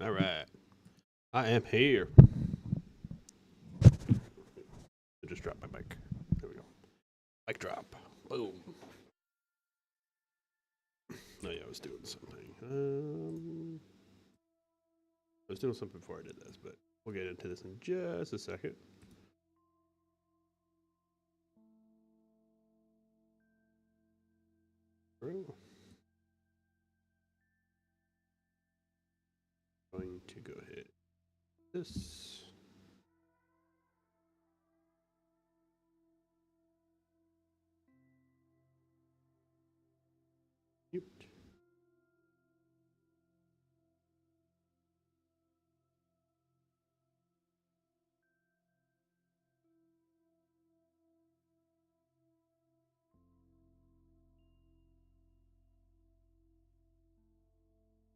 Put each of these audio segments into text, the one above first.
All right. I am here. I just dropped my mic. There we go. Mic drop. Boom. No, yeah, I was doing something. I was doing something before I did this, but we'll get into this in just a second. Going to go ahead. This. Mute.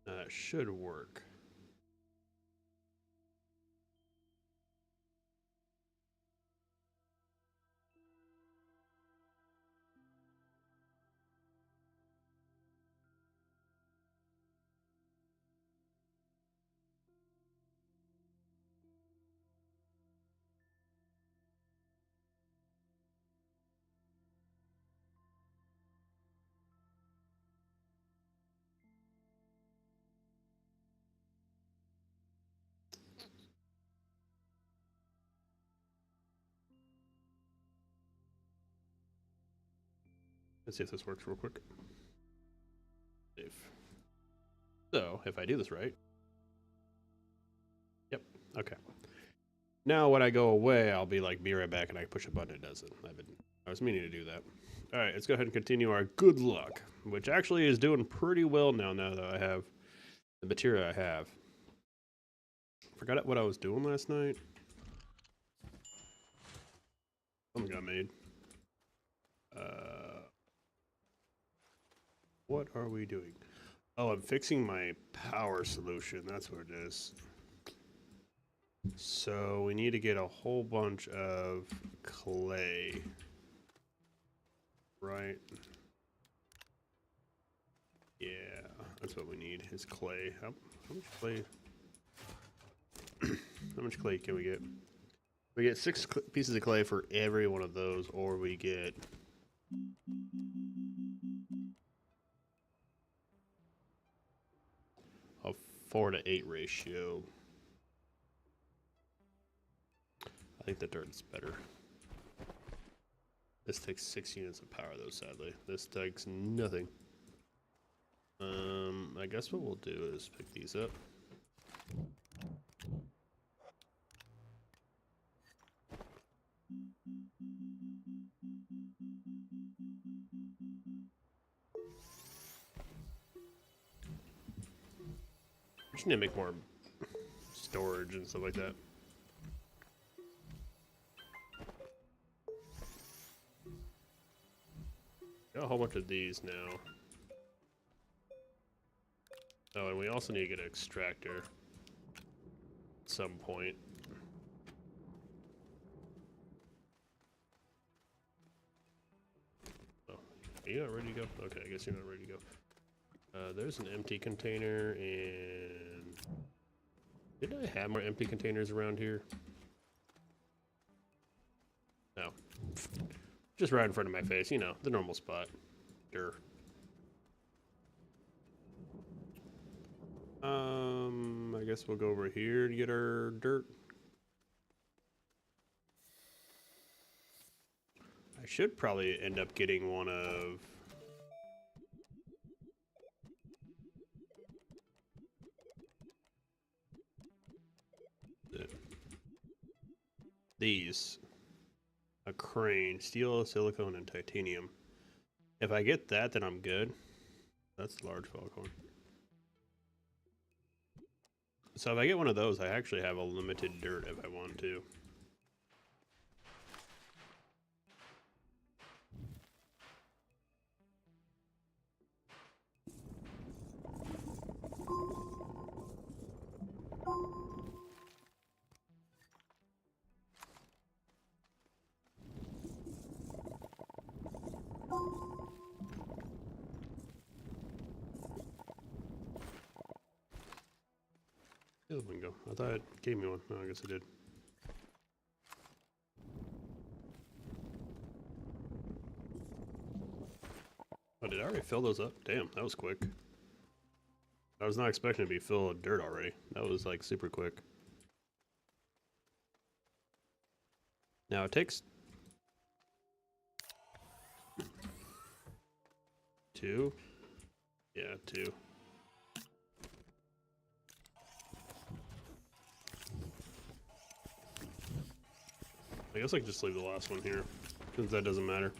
Now that should work. Let's see if this works real quick. Save. So, if I do this right. Yep, okay. Now when I go away, I'll be right back and I push a button, it does it. I was meaning to do that. Alright, let's go ahead and continue our good luck, which actually is doing pretty well now that I have the material I have. Forgot what I was doing last night. Something got made. What are we doing? Oh, I'm fixing my power solution. That's what it is. So we need to get a whole bunch of clay. Right? Yeah, that's what we need is clay. How much clay? How much clay can we get? We get 6 pieces of clay for every one of those, or we get a 4-to-8 ratio. I think the dirt's better. This takes 6 units of power though, sadly. This takes nothing. I guess what we'll do is pick these up. We just need to make more storage and stuff like that. Got a whole bunch of these now. Oh, and we also need to get an extractor at some point. Oh, are you not ready to go? Okay, I guess you're not ready to go. There's an empty container, and did I have more empty containers around here? No. Just right in front of my face, you know, the normal spot. Durr. I guess we'll go over here to get our dirt. I should probably end up getting one of these. A crane, steel, silicone, and titanium. If I get that, then I'm good. That's large foghorn. So if I get one of those, I actually have a limited dirt if I want to. Oh, bingo. I thought it gave me one. No, I guess it did. Oh, did I already fill those up? Damn, that was quick. I was not expecting to be filled with dirt already. That was like super quick. Now it takes 2. Yeah, 2. I guess I can just leave the last one here, since that doesn't matter.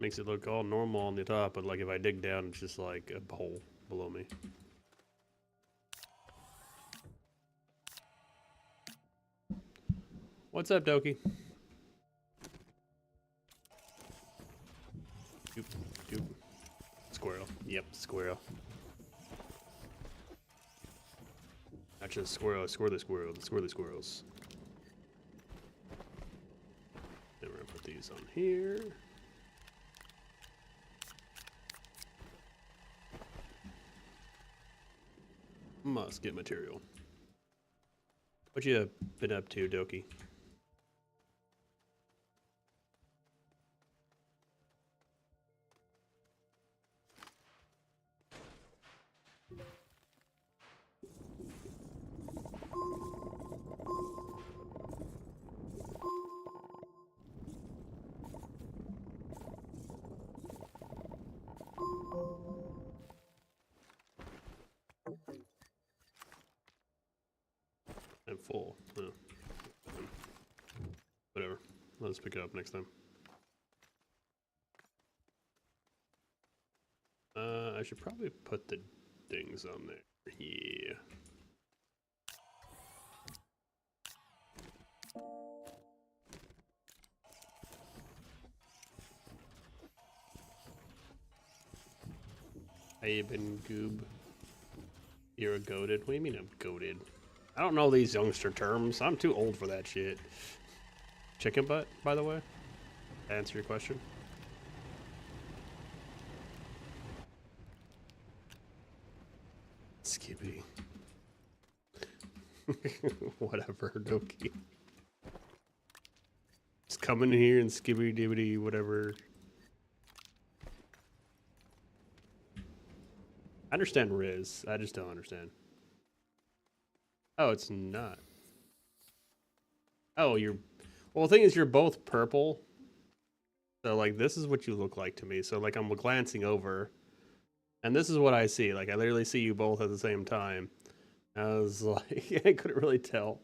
Makes it look all normal on the top, but like if I dig down, it's just like a hole below me. What's up, Doki? Doop, doop. Squirrel. Yep, squirrel. Not just squirrel, squirrely squirrel, squirrely squirrels. Then we're gonna put these on here. Must get material. What you been up to, Doki? I'm full. Oh. Whatever. Let's pick it up next time. I should probably put the things on there. Yeah. How you been, Goob? You're a goated? What do you mean I'm goated? I don't know these youngster terms. I'm too old for that shit. Chicken butt, by the way? To answer your question. Skippy. Whatever, Doki. Just come in here and skibby dibbity whatever. I understand Riz. I just don't understand. Oh, it's not. Oh, you're... Well, the thing is, you're both purple. So, like, this is what you look like to me. So, like, I'm glancing over. And this is what I see. Like, I literally see you both at the same time. I was like, I couldn't really tell.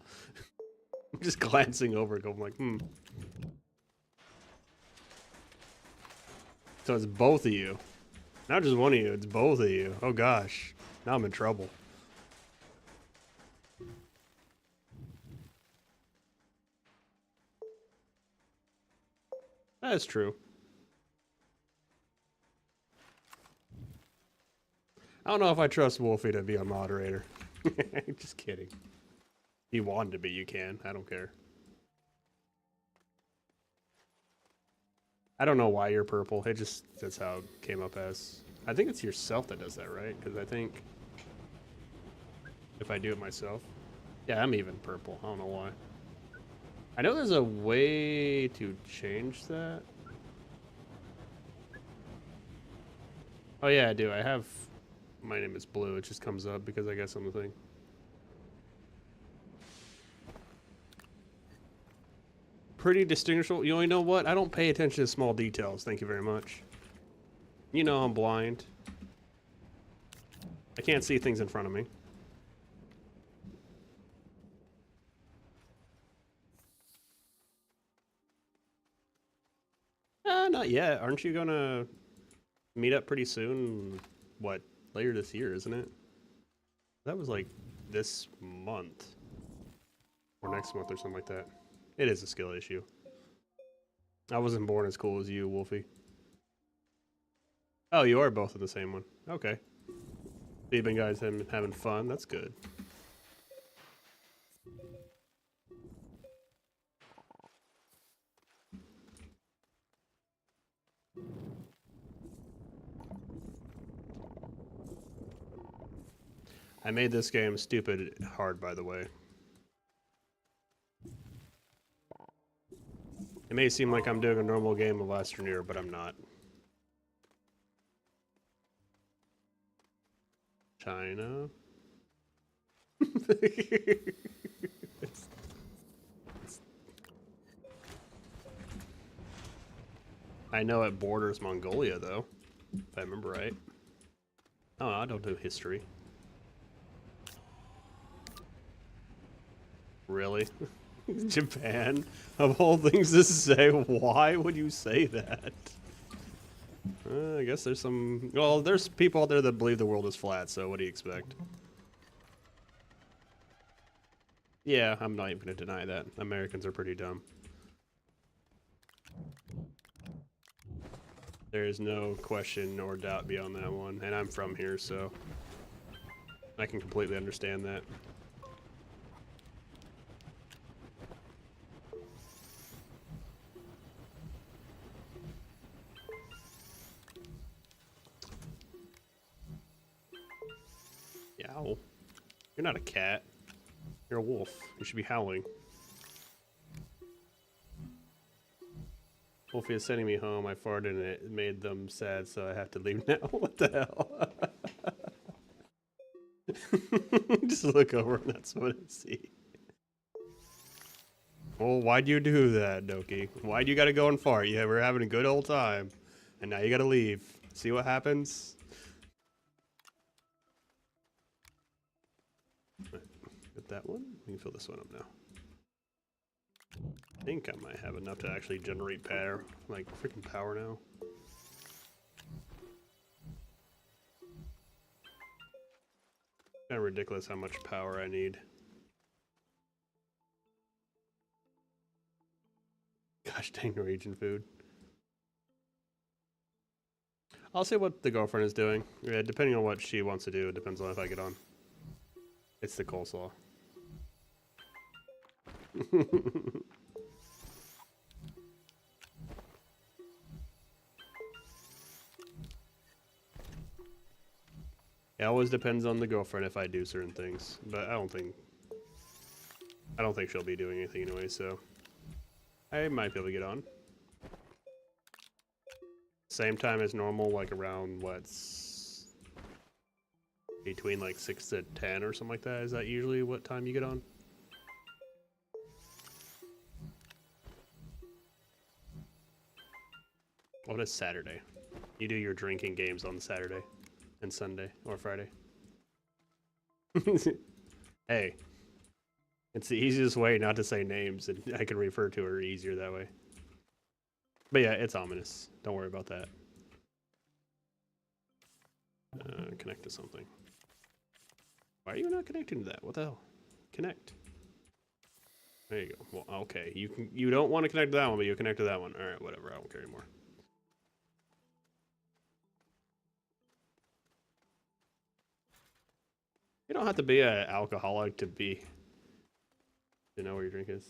I'm just glancing over, going like, So it's both of you. Not just one of you, it's both of you. Oh gosh. Now I'm in trouble. That's true. I don't know if I trust Wolfie to be a moderator. Just kidding. If you want to be, you can. I don't care. I don't know why you're purple. It just, that's how it came up as. I think it's yourself that does that, right? Because I think if I do it myself. Yeah, I'm even purple. I don't know why. I know there's a way to change that. Oh yeah, I do. I have, my name is blue. It just comes up because I guess I'm the thing. Pretty distinguishable. You know what? I don't pay attention to small details. Thank you very much. You know I'm blind. I can't see things in front of me. Not yet. Aren't you gonna meet up pretty soon? What, later this year, isn't it? That was like this month. Or next month or something like that. It is a skill issue. I wasn't born as cool as you, Wolfie. Oh, you are both in the same one. Okay. You've been guys having fun. That's good. I made this game stupid hard, by the way. It may seem like I'm doing a normal game of Astroneer, but I'm not. China. I know it borders Mongolia, though, if I remember right. Oh, I don't do history. Really? Japan? Of all things to say, why would you say that? I guess there's some... Well, there's people out there that believe the world is flat, so what do you expect? Yeah, I'm not even going to deny that. Americans are pretty dumb. There is no question or doubt beyond that one, and I'm from here, so I can completely understand that. Yow. You're not a cat. You're a wolf. You should be howling. Wolfie is sending me home. I farted and it made them sad, so I have to leave now. What the hell? Just look over and that's what I see. Well, why'd you do that, Doki? Why'd you gotta go and fart? Yeah, we're having a good old time. And now you gotta leave. See what happens? Get that one. We can fill this one up now. I think I might have enough to actually generate power. Like, freaking power now. Kind of ridiculous how much power I need. Gosh dang Norwegian food. I'll see what the girlfriend is doing. Yeah, depending on what she wants to do, it depends on if I get on. It's the coleslaw. It always depends on the girlfriend if I do certain things, but I don't think she'll be doing anything anyway, so I might be able to get on. Same time as normal, like around what's between like 6 to 10 or something like that. Is that usually what time you get on? What is Saturday? You do your drinking games on Saturday and Sunday or Friday. Hey, it's the easiest way not to say names, and I can refer to her easier that way. But yeah, it's ominous. Don't worry about that. Connect to something. Why are you not connecting to that? What the hell? Connect. There you go. Well, okay. You don't want to connect to that one, but you connect to that one. All right, whatever. I don't care anymore. You don't have to be an alcoholic to know where your drink is.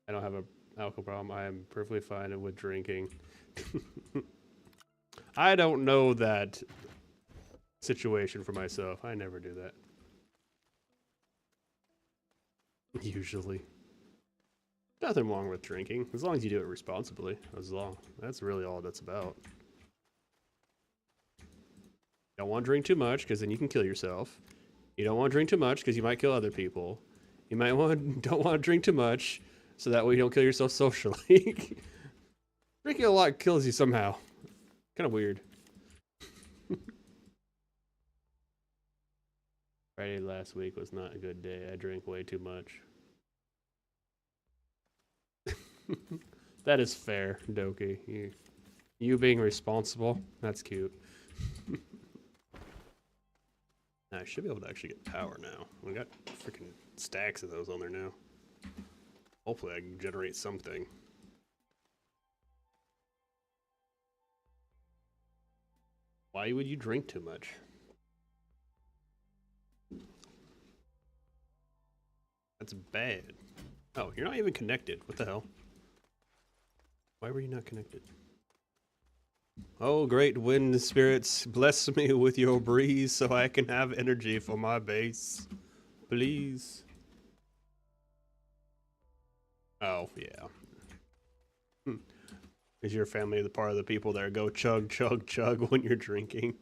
I don't have a alcohol problem. I am perfectly fine with drinking. I don't know that situation for myself. I never do that. Usually. Nothing wrong with drinking, as long as you do it responsibly. That's really all that's about. You don't want to drink too much, because then you can kill yourself. You don't want to drink too much, because you might kill other people. You don't want to drink too much, so that way you don't kill yourself socially. Drinking a lot kills you somehow. Kind of weird. Friday last week was not a good day. I drank way too much. That is fair, Doki. You being responsible. That's cute. I should be able to actually get power now. We got freaking stacks of those on there now. Hopefully I can generate something. Why would you drink too much? That's bad. Oh, you're not even connected. What the hell? Why were you not connected? Oh, great wind spirits, bless me with your breeze so I can have energy for my base. Please. Oh, yeah. Is your family the part of the people that go chug, chug, chug when you're drinking?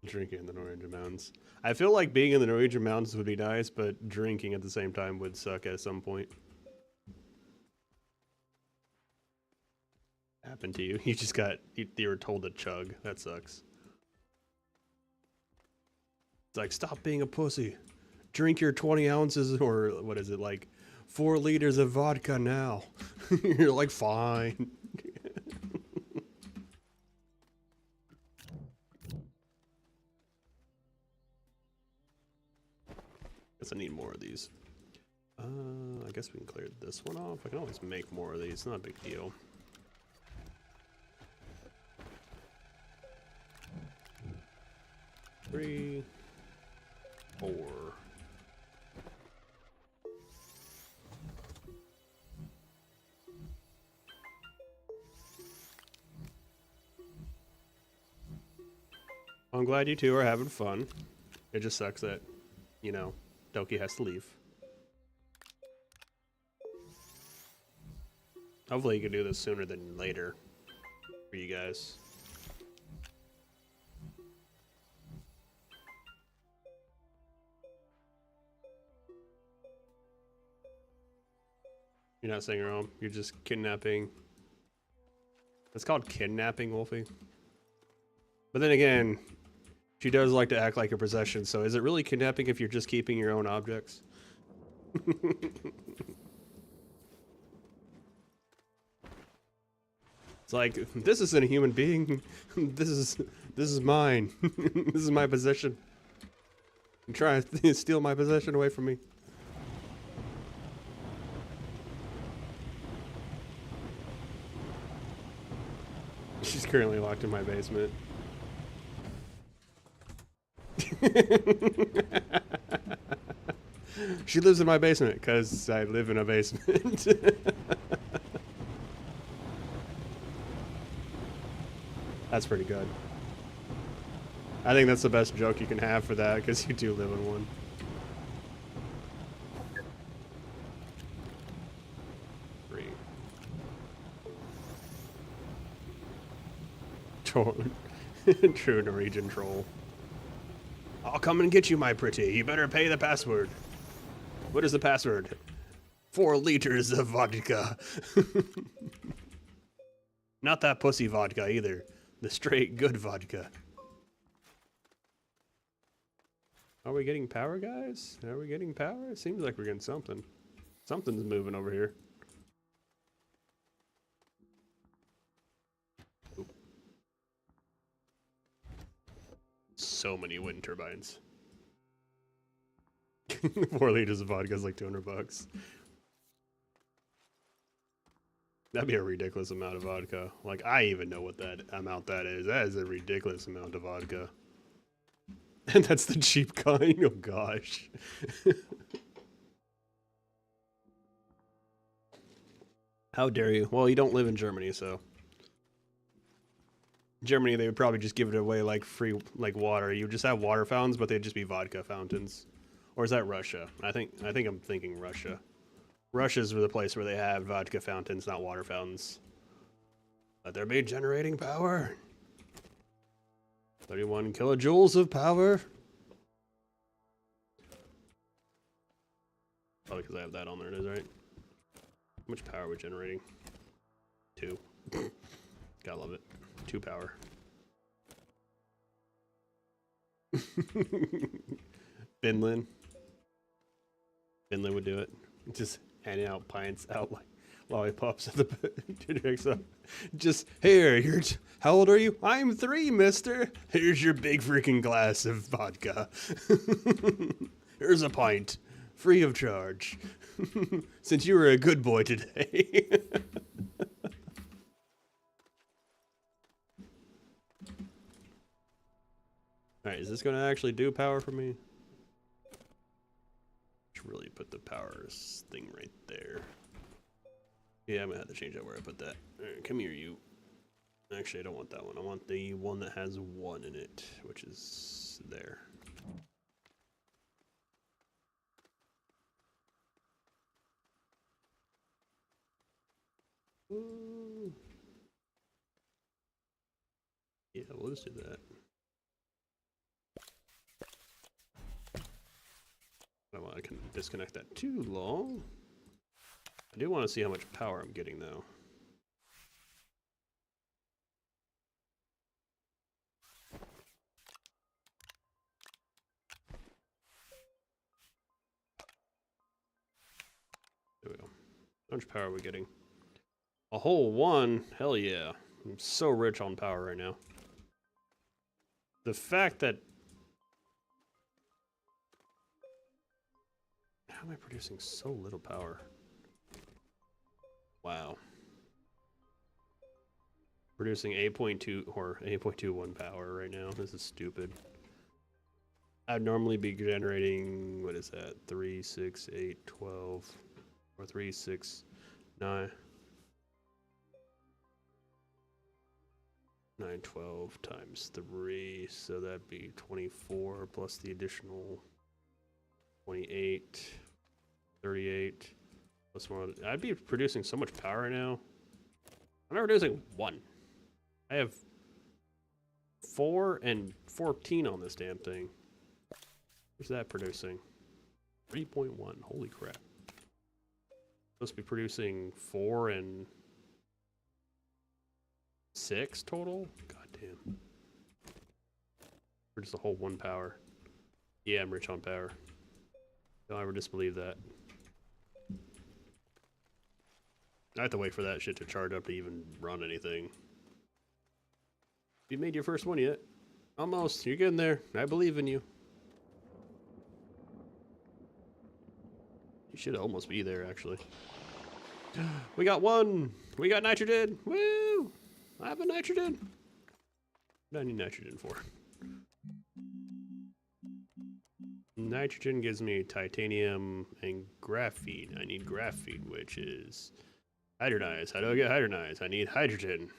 Drinking in the Norwegian Mountains. I feel like being in the Norwegian Mountains would be nice, but drinking at the same time would suck at some point. Happened to you? You just got, you were told to chug. That sucks. It's like, stop being a pussy. Drink your 20 ounces, or what is it, like 4 liters of vodka now. You're like, fine. Guess I need more of these. I guess we can clear this one off. I can always make more of these. It's not a big deal. Three, 4. I'm glad you two are having fun. It just sucks that, you know, Doki has to leave. Hopefully you can do this sooner than later for you guys. You're not staying home. You're just kidnapping. It's called kidnapping, Wolfie. But then again, she does like to act like a possession, so is it really kidnapping if you're just keeping your own objects? It's like, this isn't a human being. This is mine. This is my possession. You try to steal my possession away from me. She's currently locked in my basement. She lives in my basement because I live in a basement. That's pretty good. I think that's the best joke you can have for that because you do live in one. True Norwegian troll. I'll come and get you, my pretty. You better pay the password. What is the password? 4 liters of vodka. Not that pussy vodka either. The straight good vodka. Are we getting power, guys? Are we getting power? It seems like we're getting something. Something's moving over here. Oop. So many wind turbines. 4 liters of vodka is like $200. That'd be a ridiculous amount of vodka. Like, I even know what that amount that is. That is a ridiculous amount of vodka. And that's the cheap kind? Oh, gosh. How dare you? Well, you don't live in Germany, so. Germany, they would probably just give it away like free, like water. You would just have water fountains, but they'd just be vodka fountains. Or is that Russia? I think I'm thinking Russia. Russia's the place where they have vodka fountains, not water fountains. Let there be generating power. 31 kilojoules of power. Probably because I have that on there, it is, right? How much power are we generating? 2. Gotta love it. 2 power. Finland. Finland would do it. Just handing out pints out like lollipops at the just here. How old are you? I'm 3, mister. Here's your big freaking glass of vodka. Here's a pint, free of charge. Since you were a good boy today. Alright, is this going to actually do power for me? Should really put the power thing right there. Yeah, I'm going to have to change out where I put that. Alright, come here, you. Actually, I don't want that one. I want the one that has 1 in it, which is there. Ooh. Yeah, we'll just do that. I don't want to disconnect that too long. I do want to see how much power I'm getting though. There we go. How much power are we getting? A whole 1? Hell yeah. I'm so rich on power right now. The fact that... How am I producing so little power? Wow. Producing 8.2 or 8.21 power right now. This is stupid. I'd normally be generating, what is that? 3, 6, 8, 12, or 3, 6, 9. 9, 12 times 3, so that'd be 24 plus the additional 28, 38, plus more. I'd be producing so much power right now. I'm not producing 1. I have 4 and 14 on this damn thing. What's that producing? 3.1. Holy crap. Supposed to be producing 4 and 6 total? God damn. Or just a whole 1 power. Yeah, I'm rich on power. Don't ever disbelieve that. I have to wait for that shit to charge up to even run anything. You made your first one yet? Almost. You're getting there. I believe in you. You should almost be there, actually. We got 1! We got nitrogen! Woo! I have a nitrogen! What do I need nitrogen for? Nitrogen gives me titanium and graphene. I need graphene, which is hydronized. How do I get hydronized? I need hydrogen.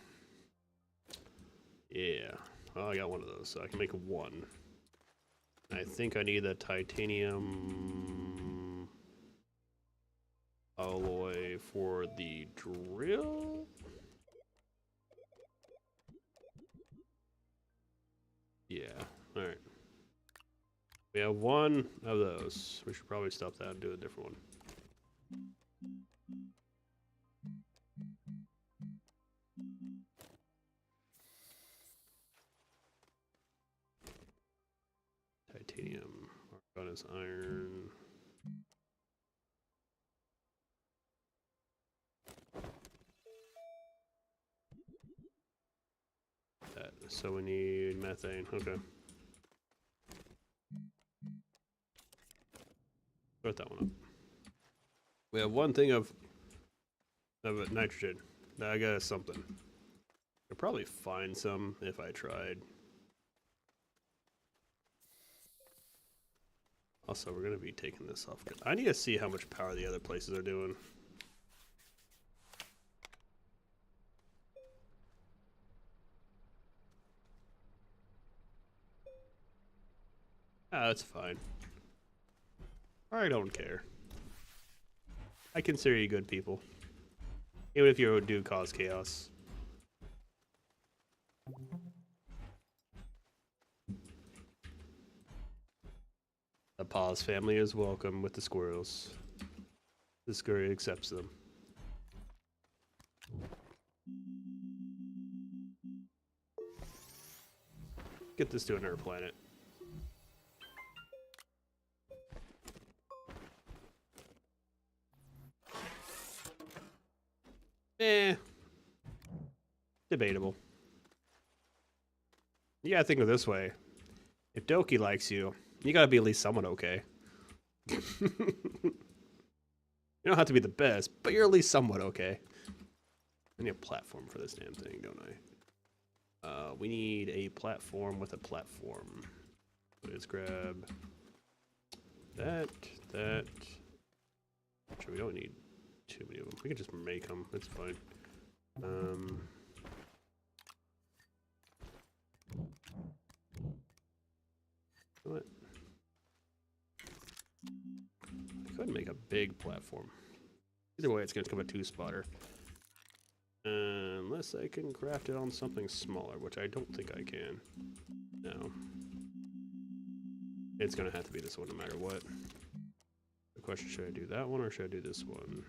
Yeah. Well, I got 1 of those, so I can make 1. I think I need the titanium alloy for the drill. Yeah, alright. We have 1 of those. We should probably stop that and do a different one. Titanium, argon is iron. That, so we need methane, okay. Put that one up. We have 1 thing of nitrogen. Now I got something. Could probably find some if I tried. Also, we're gonna be taking this off. I need to see how much power the other places are doing. Ah, that's fine. I don't care. I consider you good people. Even if you do cause chaos. The Paws family is welcome with the squirrels. The squirrel accepts them. Get this to another planet. Eh, debatable. You gotta think of it this way. If Doki likes you, you gotta be at least somewhat okay. You don't have to be the best, but you're at least somewhat okay. I need a platform for this damn thing, don't I? We need a platform with a platform. Let's grab that. Actually, we don't need too many of them. We can just make them. That's fine. What? I could make a big platform. Either way, it's going to become a two-spotter. Unless I can craft it on something smaller, which I don't think I can. No. It's going to have to be this one no matter what. The question, should I do that one or should I do this one?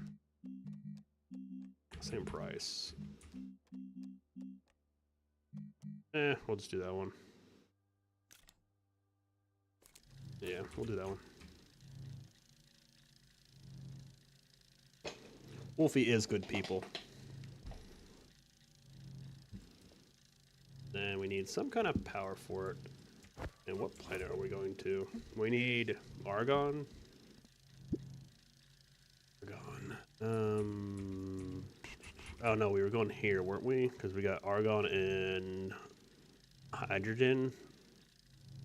Same price. We'll just do that one. Yeah, we'll do that one. Wolfie is good people. And we need some kind of power for it. And what planet are we going to? We need Argon. Oh no, we were going here, weren't we? Because we got Argon and hydrogen.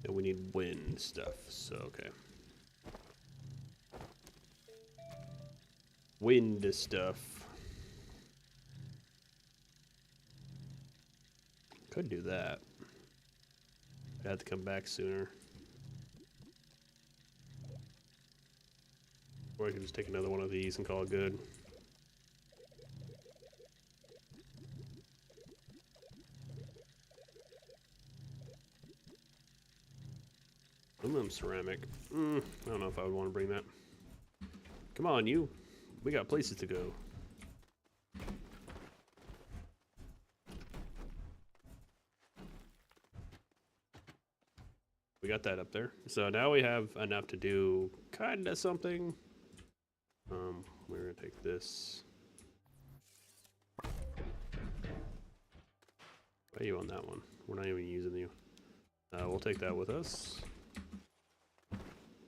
And we need wind stuff, so okay. Wind stuff. Could do that. I had to come back sooner. Or I could just take another one of these and call it good. Aluminum ceramic. I don't know if I would want to bring that. Come on, you. We got places to go. We got that up there. So now we have enough to do kind of something. We're gonna take this. Why are you on that one? We're not even using you. We'll take that with us.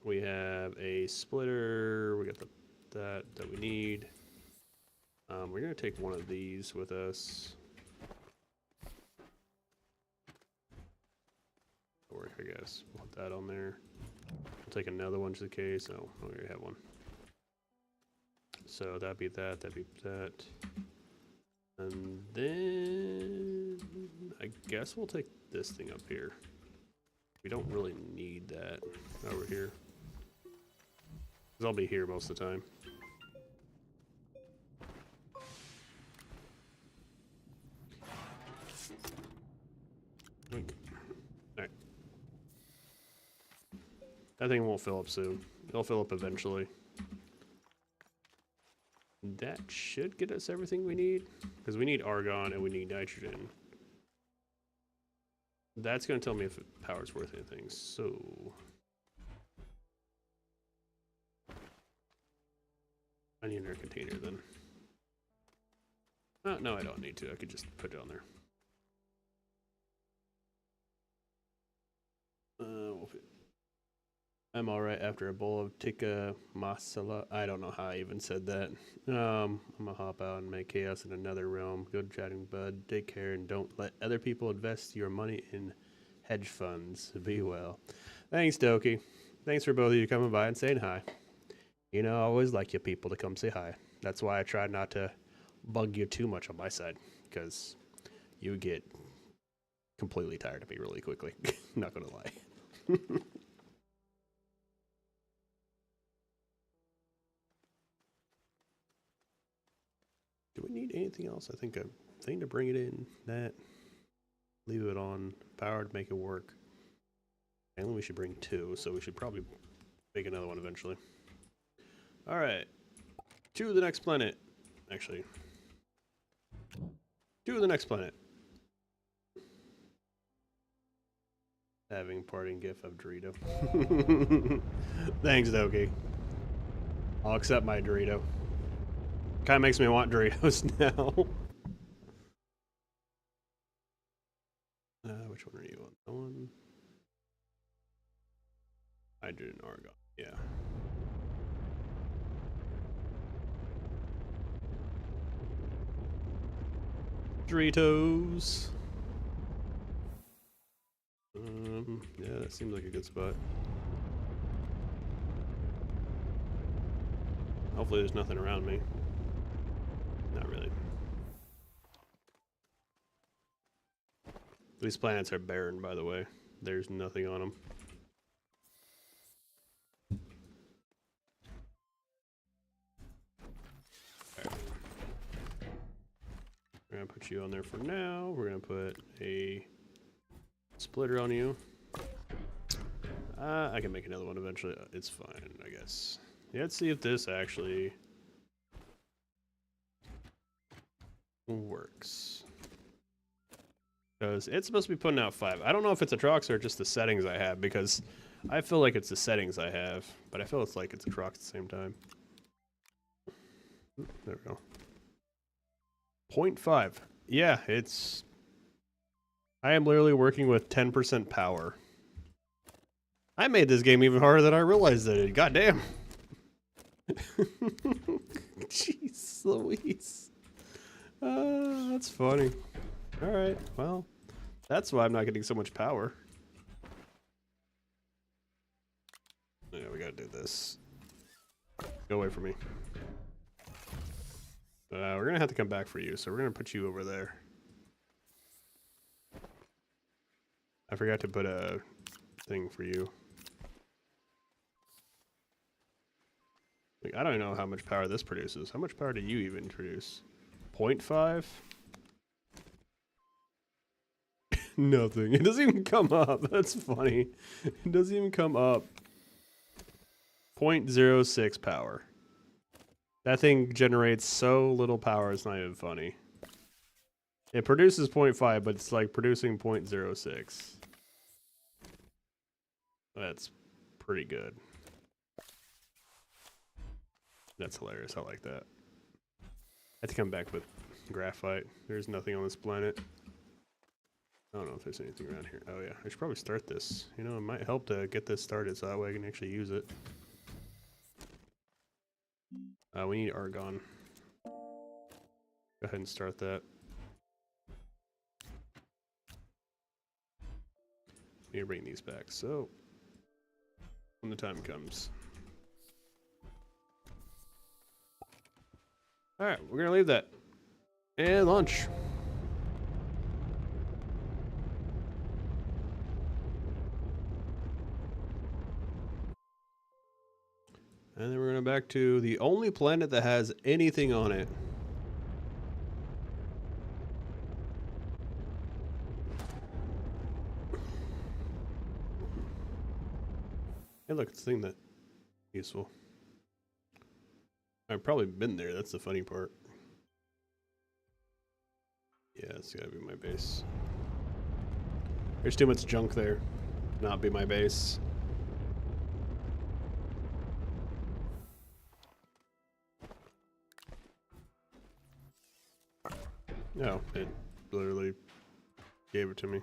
We have a splitter. We got that we need. We're gonna take one of these with us. Work, I guess. We'll put that on there. We'll take another one just in case. Oh, we already have one. So that'd be that. That'd be that. And then I guess we'll take this thing up here. We don't really need that over here. Because I'll be here most of the time. Alright. That thing won't fill up soon. It'll fill up eventually. That should get us everything we need. Because we need argon and we need nitrogen. That's going to tell me if power's worth anything. So... I need another container then. No, I don't need to. I could just put it on there. I'm alright after a bowl of tikka masala. I don't know how I even said that. I'm gonna hop out and make chaos in another realm. Good chatting, bud. Take care and don't let other people invest your money in hedge funds. Be well. Thanks, Doki. Thanks for both of you coming by and saying hi. You know, I always like you people to come say hi. That's why I try not to bug you too much on my side, because you get completely tired of me really quickly. Not gonna lie. Do we need anything else? I think a thing to bring it in, that, leave it on, power to make it work. And we should bring two, so we should probably make another one eventually. Alright, to the next planet. Actually, to the next planet. Having parting gif of Dorito. Thanks, Doki. I'll accept my Dorito. Kind of makes me want Doritos now. Which one are you on? That one? Hydrogen, argon. Yeah. Doritos. Yeah, that seems like a good spot. Hopefully there's nothing around me. Not really. These planets are barren, by the way. There's nothing on them. Right. We're gonna put you on there for now. We're gonna put a splitter on you. I can make another one eventually. It's fine, I guess. Yeah, let's see if this actually works. Because it's supposed to be putting out 5. I don't know if it's Atrox or just the settings I have, because I feel like it's the settings I have, but I feel it's like it's Atrox at the same time. There we go. 0.5. Yeah, it's... I am literally working with 10% power. I made this game even harder than I realized that it. God damn. Jeez Louise. That's funny. Alright, well, that's why I'm not getting so much power. Yeah, we gotta do this. Go away from me. We're gonna have to come back for you, so we're gonna put you over there. I forgot to put a thing for you. Like, I don't know how much power this produces. How much power do you even produce? 0.5? Nothing. It doesn't even come up. That's funny. It doesn't even come up. 0.06 power. That thing generates so little power, it's not even funny. It produces 0.5, but it's like producing 0.06. That's pretty good. That's hilarious. I like that. I have to come back with graphite. There's nothing on this planet. I don't know if there's anything around here. Oh yeah, I should probably start this. You know, it might help to get this started so that way I can actually use it. We need argon. Go ahead and start that. Need to bring these back, so when the time comes. Alright, we're gonna leave that. And launch. And then we're going back to the only planet that has anything on it. Hey look, it's a thing that's useful. I've probably been there, that's the funny part. Yeah, it's gotta be my base. There's too much junk there. Not be my base. No, it literally gave it to me.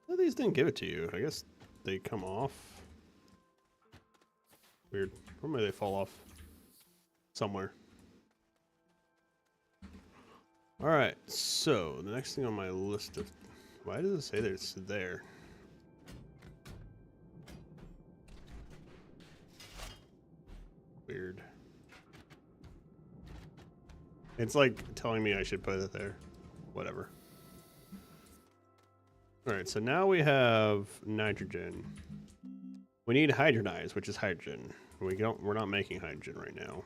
Well, these didn't give it to you. I guess they come off. Weird. Normally they fall off somewhere. Alright, so the next thing on my list of... Why does it say that it's there? Weird. It's like telling me I should put it there. Whatever. Alright, so now we have nitrogen. We need hydronize, which is hydrogen. We're not making hydrogen right now.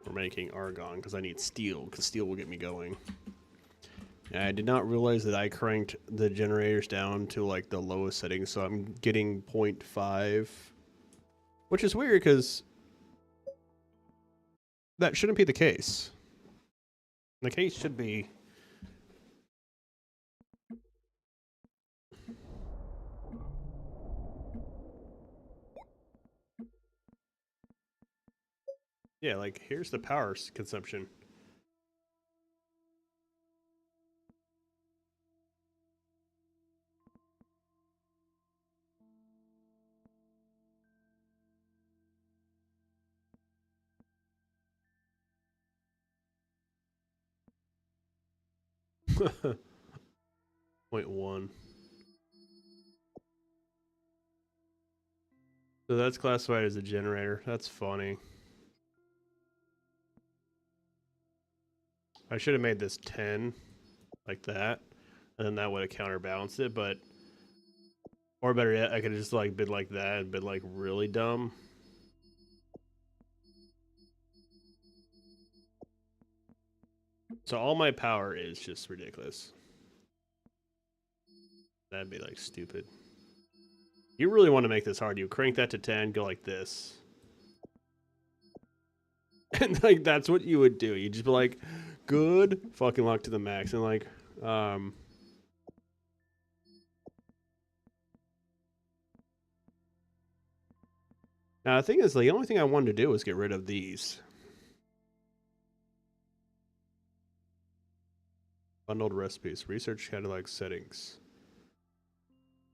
We're making argon because I need steel, because steel will get me going. And I did not realize that I cranked the generators down to like the lowest setting, so I'm getting 0.5. Which is weird because that shouldn't be the case. The case should be... Yeah, like, here's the power consumption. .1. So that's classified as a generator. That's funny. I should have made this 10, like that, and then that would have counterbalanced it, but... Or better yet, I could have just, like, been like that and been, like, really dumb. So all my power is just ridiculous. That'd be, like, stupid. You really want to make this hard. You crank that to 10, go like this. And, like, that's what you would do. You'd just be like, good fucking luck to the max. And, like, now, the thing is, like, the only thing I wanted to do was get rid of these. Bundled recipes. Research catalog settings.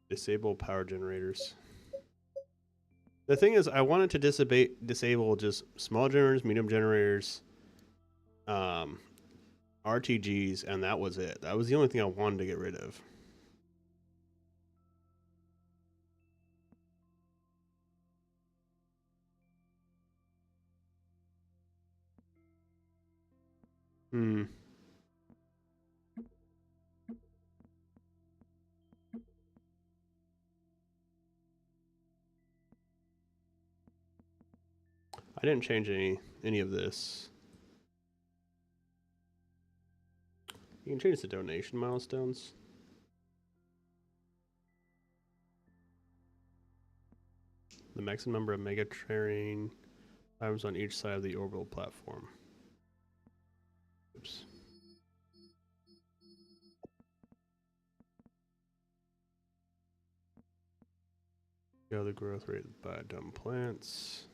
Disable power generators. The thing is, I wanted to disable just small generators, medium generators, RTGs, and that was it. That was the only thing I wanted to get rid of. I didn't change any of this. You can change the donation milestones. The maximum number of mega terrain items on each side of the orbital platform. Oops. The growth rate of biodome plants.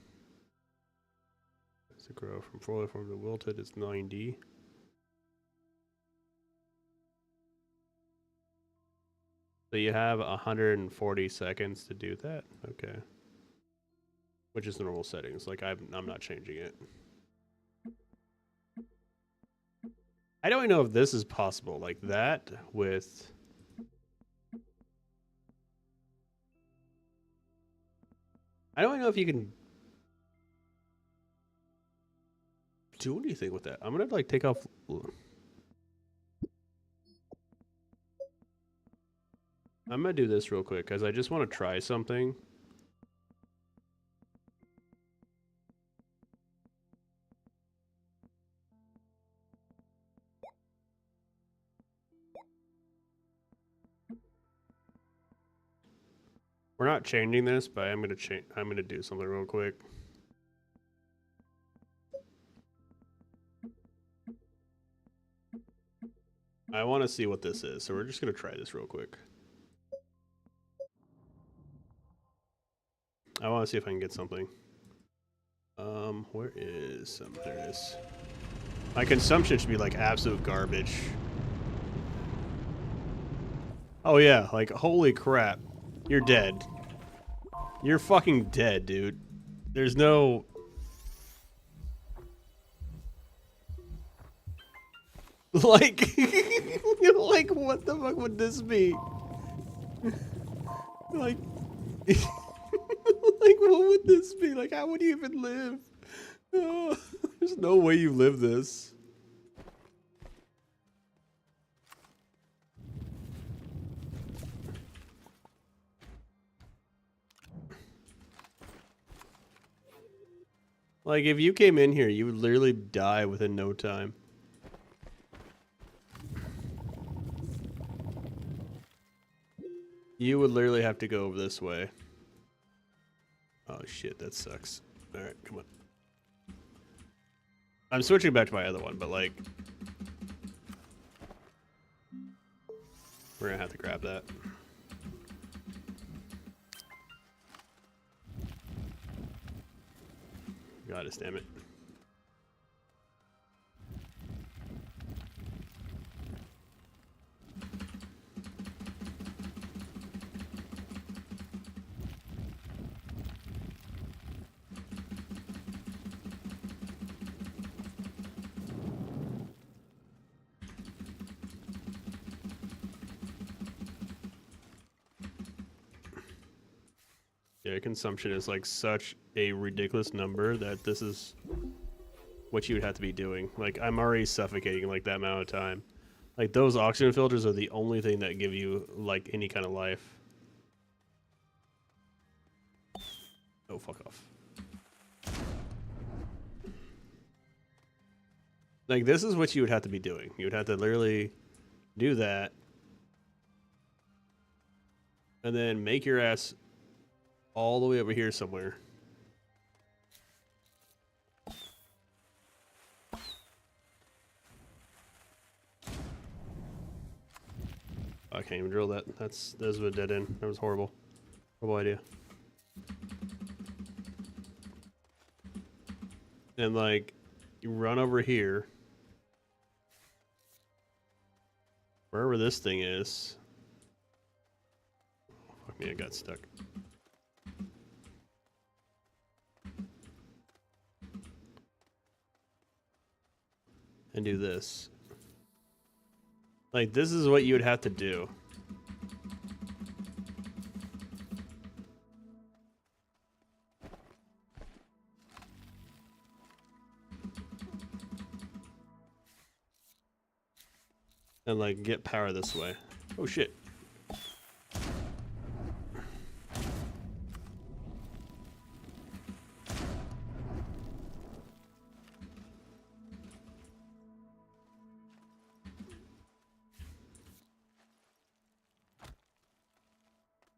As they grow from foliform to wilted, it's 90. So you have 140 seconds to do that. Okay. Which is the normal settings. Like, I'm not changing it. I don't know if this is possible. Like that with... I don't know if you can do anything with that. I'm gonna like take off. I'm gonna do this real quick because I just want to try something. We're not changing this, but I'm gonna change. I'm gonna do something real quick. I want to see what this is, so we're just gonna try this real quick. I want to see if I can get something. Where is there it is. My consumption should be like absolute garbage. Oh yeah, like holy crap. You're dead. You're fucking dead, dude. There's no... Like... like, what the fuck would this be? Like... like, what would this be? Like, how would you even live? Oh, there's no way you live this. Like, if you came in here, you would literally die within no time. You would literally have to go over this way. Oh shit, that sucks. Alright, come on. I'm switching back to my other one, but like... We're gonna have to grab that. God damn it. Yeah, consumption is like such a ridiculous number that this is what you would have to be doing. Like, I'm already suffocating like that amount of time. Like, those oxygen filters are the only thing that give you like any kind of life. Oh, fuck off. Like, this is what you would have to be doing. You would have to literally do that. And then make your ass all the way over here somewhere. I can't even drill that. That was a dead end. That was horrible. Horrible idea. And like, you run over here. Wherever this thing is. Oh, fuck me, I got stuck. And do this. Like, this is what you would have to do. And like, get power this way. Oh shit.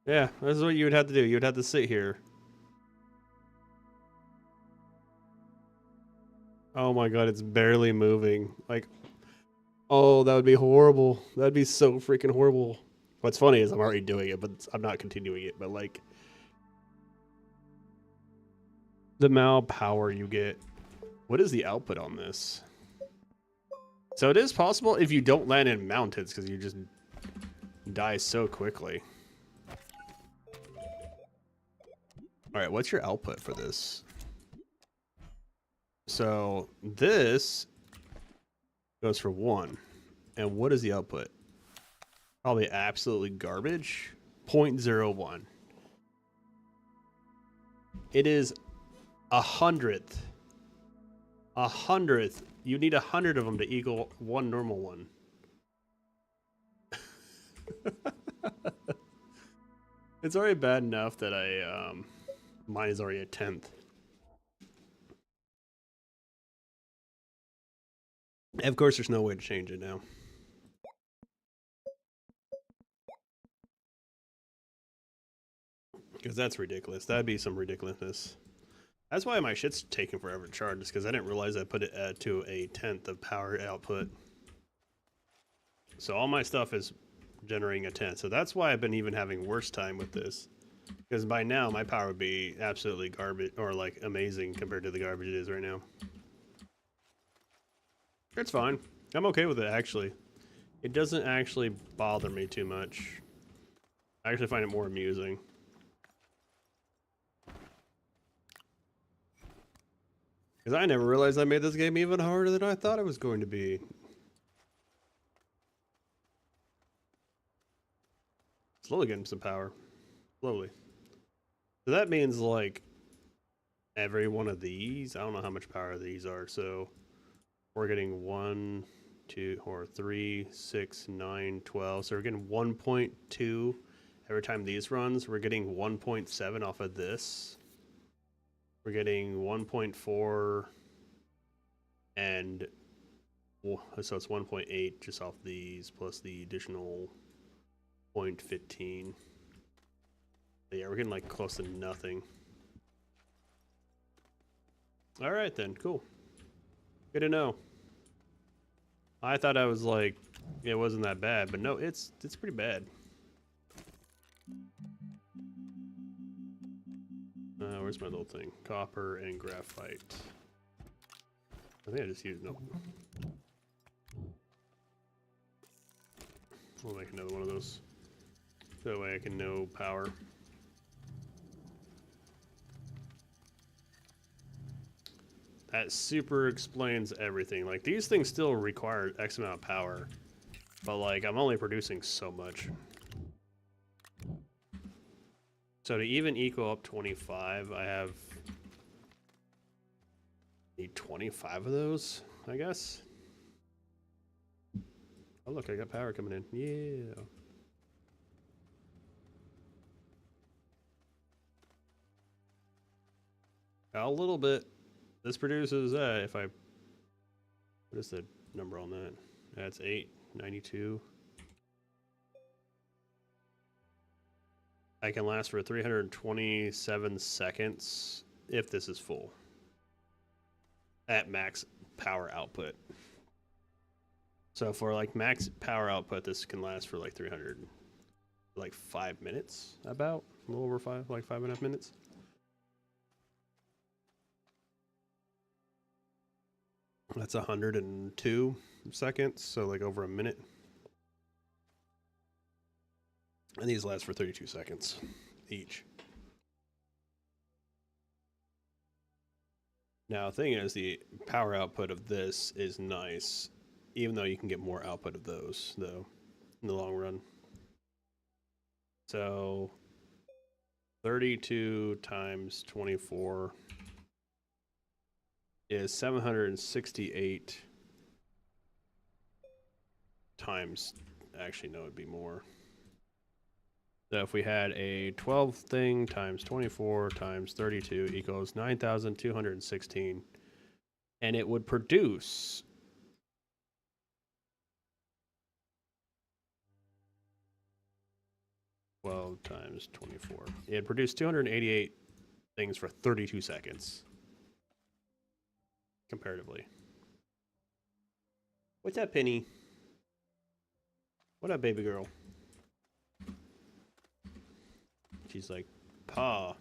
Yeah, this is what you would have to do. You would have to sit here. Oh my god, it's barely moving. Like, oh, that would be horrible. That'd be so freaking horrible. What's funny is I'm already doing it, but I'm not continuing it. But like, the amount of power you get. What is the output on this? So it is possible if you don't land in mountains because you just die so quickly. All right, what's your output for this? So this goes for 1. And what is the output? Probably absolutely garbage. 0.01. It is 100th. 100th. You need 100 of them to equal one normal one. It's already bad enough that mine is already a 10th. And of course, there's no way to change it now. Because that's ridiculous. That'd be some ridiculousness. That's why my shit's taking forever to charge, is because I didn't realize I put it to a 10th of power output. So all my stuff is generating a 10th. So that's why I've been even having worse time with this. Because by now, my power would be absolutely garbage, or like amazing compared to the garbage it is right now. It's fine. I'm okay with it, actually. It doesn't actually bother me too much. I actually find it more amusing. Because I never realized I made this game even harder than I thought it was going to be. Slowly getting some power. Slowly. So that means like every one of these, I don't know how much power these are, so we're getting 1, 2, or 3, 6, 9, 12. So we're getting 1.2 every time these runs. We're getting 1.7 off of this. We're getting 1.4 and so it's 1.8 just off these plus the additional 0.15. Yeah, we're getting like close to nothing. All right then, cool. Good to know. I thought I was like, it wasn't that bad, but no, it's pretty bad. Where's my little thing? Copper and graphite. I think I just used no. We'll make another one of those. That way I can know power. That super explains everything. Like, these things still require X amount of power, but like, I'm only producing so much. So to even equal up 25, I need 25 of those, I guess. Oh look, I got power coming in. Yeah. A little bit. This produces, if I... What is the number on that? That's 892. I can last for 327 seconds if this is full. At max power output. So for like max power output, this can last for like 5 minutes, about. A little over 5, like 5.5 minutes. That's 102 seconds, so like over a minute. And these last for 32 seconds each. Now, the thing is, the power output of this is nice, even though you can get more output of those, though, in the long run. So, 32 times 24 is 768 times, actually, no, it'd be more. So if we had a 12 thing times 24 times 32 equals 9,216, and it would produce 12 times 24. It produced 288 things for 32 seconds, comparatively. What's up, Penny? What up, baby girl? She's like, Pa,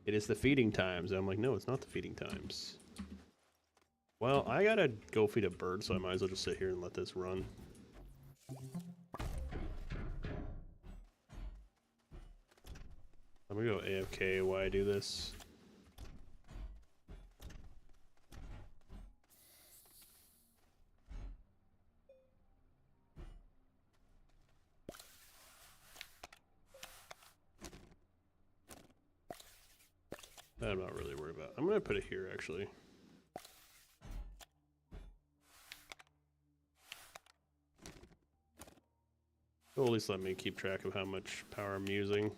it is the feeding times. And I'm like, no, it's not the feeding times. Well, I gotta go feed a bird, so I might as well just sit here and let this run. I'm gonna go AFK while I do this. I'm not really worried about it. I'm gonna put it here, actually. It'll at least let me keep track of how much power I'm using.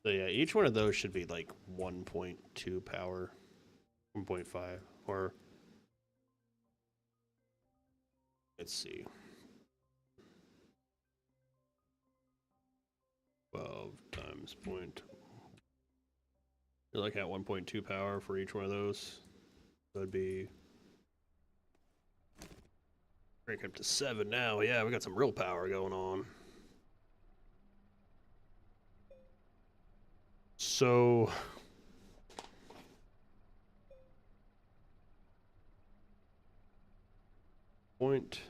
So yeah, each one of those should be like 1.2 power, 1.5, or let's see. 12 times point. You're like at 1.2 power for each one of those. That'd be crank up to 7 now. Yeah, we got some real power going on. So point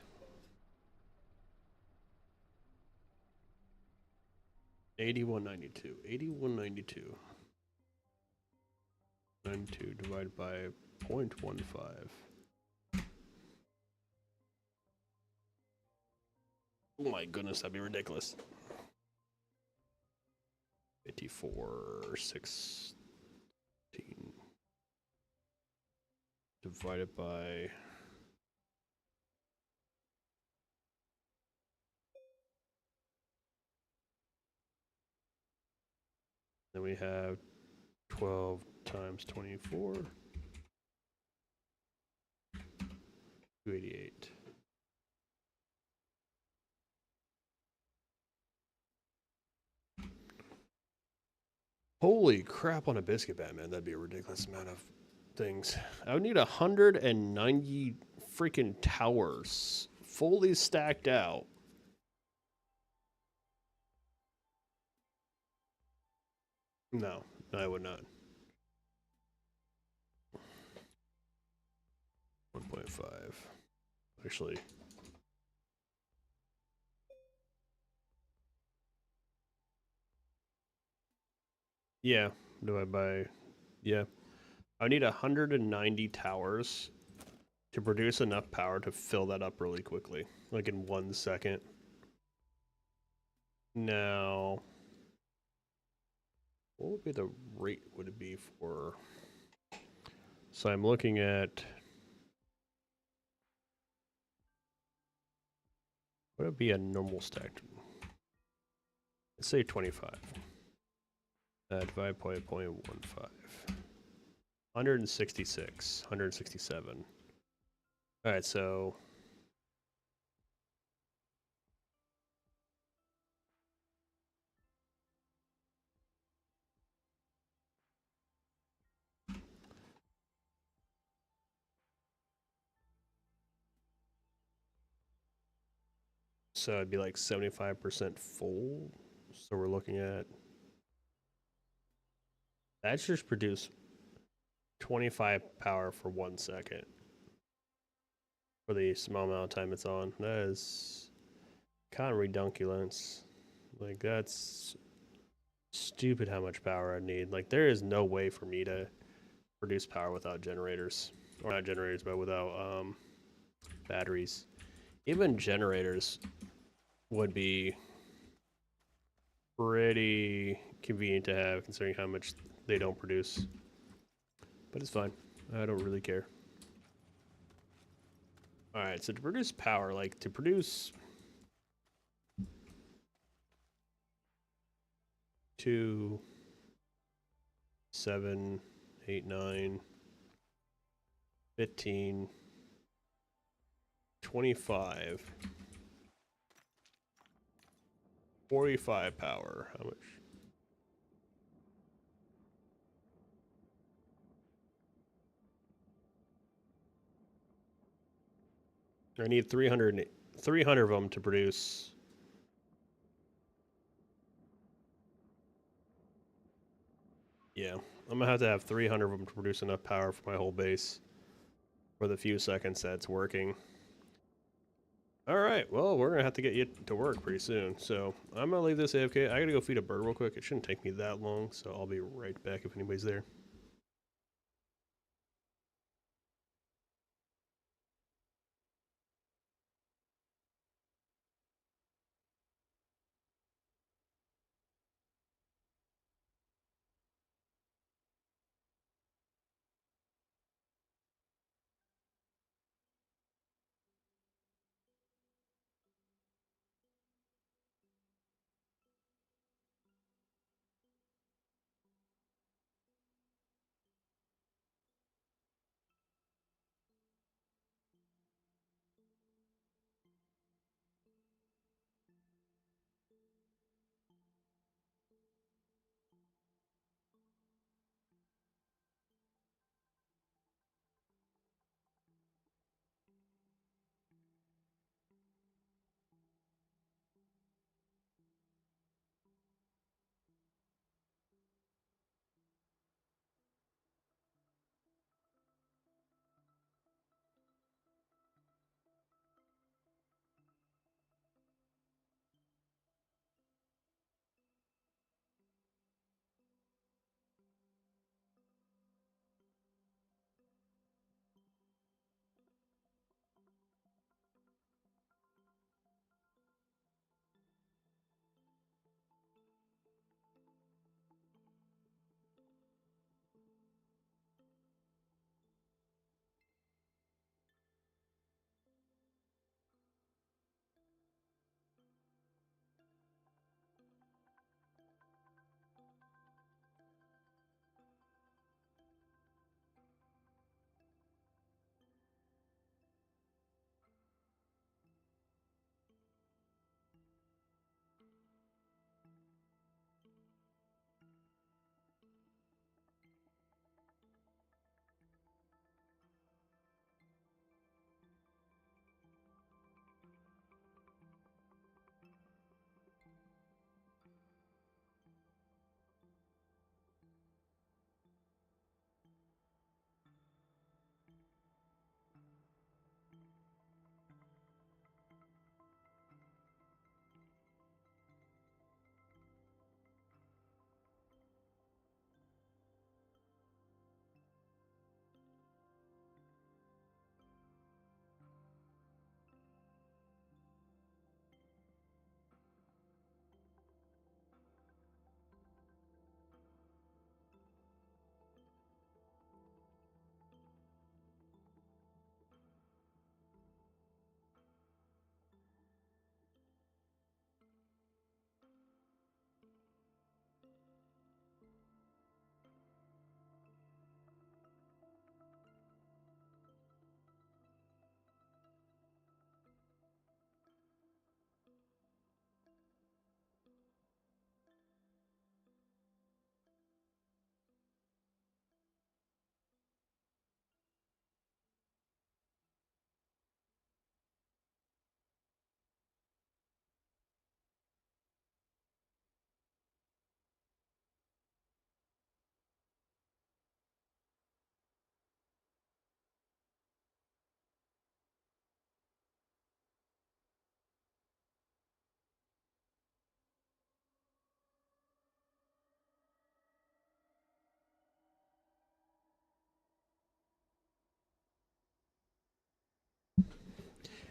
8192. 8192. 92 divided by 0.15. Oh my goodness, that'd be ridiculous. 5416 divided by then we have 12 times 24 288. Holy crap on a biscuit bat, man. That'd be a ridiculous amount of things. I would need 190 freaking towers fully stacked out. No, I would not. 1.5. Actually. Yeah, do I buy? Yeah. I need 190 towers to produce enough power to fill that up really quickly, like in 1 second. Now, what would be the rate would it be for? So I'm looking at, what would be a normal stack? Let's say 25. Divide by 0.15. 166, 167. All right, so it'd be like 75% full. So we're looking at, that just produce 25 power for 1 second for the small amount of time it's on. That is kind of redunculence. Like, that's stupid how much power I need. Like, there is no way for me to produce power without generators. Or not generators, but without batteries. Even generators would be pretty convenient to have, considering how much they don't produce. But it's fine. I don't really care. Alright, so to produce power, like to produce 2, 7, 8, 9, 15, 25, 45 power. How much? I need 300 of them to produce. Yeah, I'm gonna have to have 300 of them to produce enough power for my whole base for the few seconds that's working. Alright, well, we're gonna have to get you to work pretty soon, so I'm gonna leave this AFK. I gotta go feed a bird real quick. It shouldn't take me that long, so I'll be right back if anybody's there.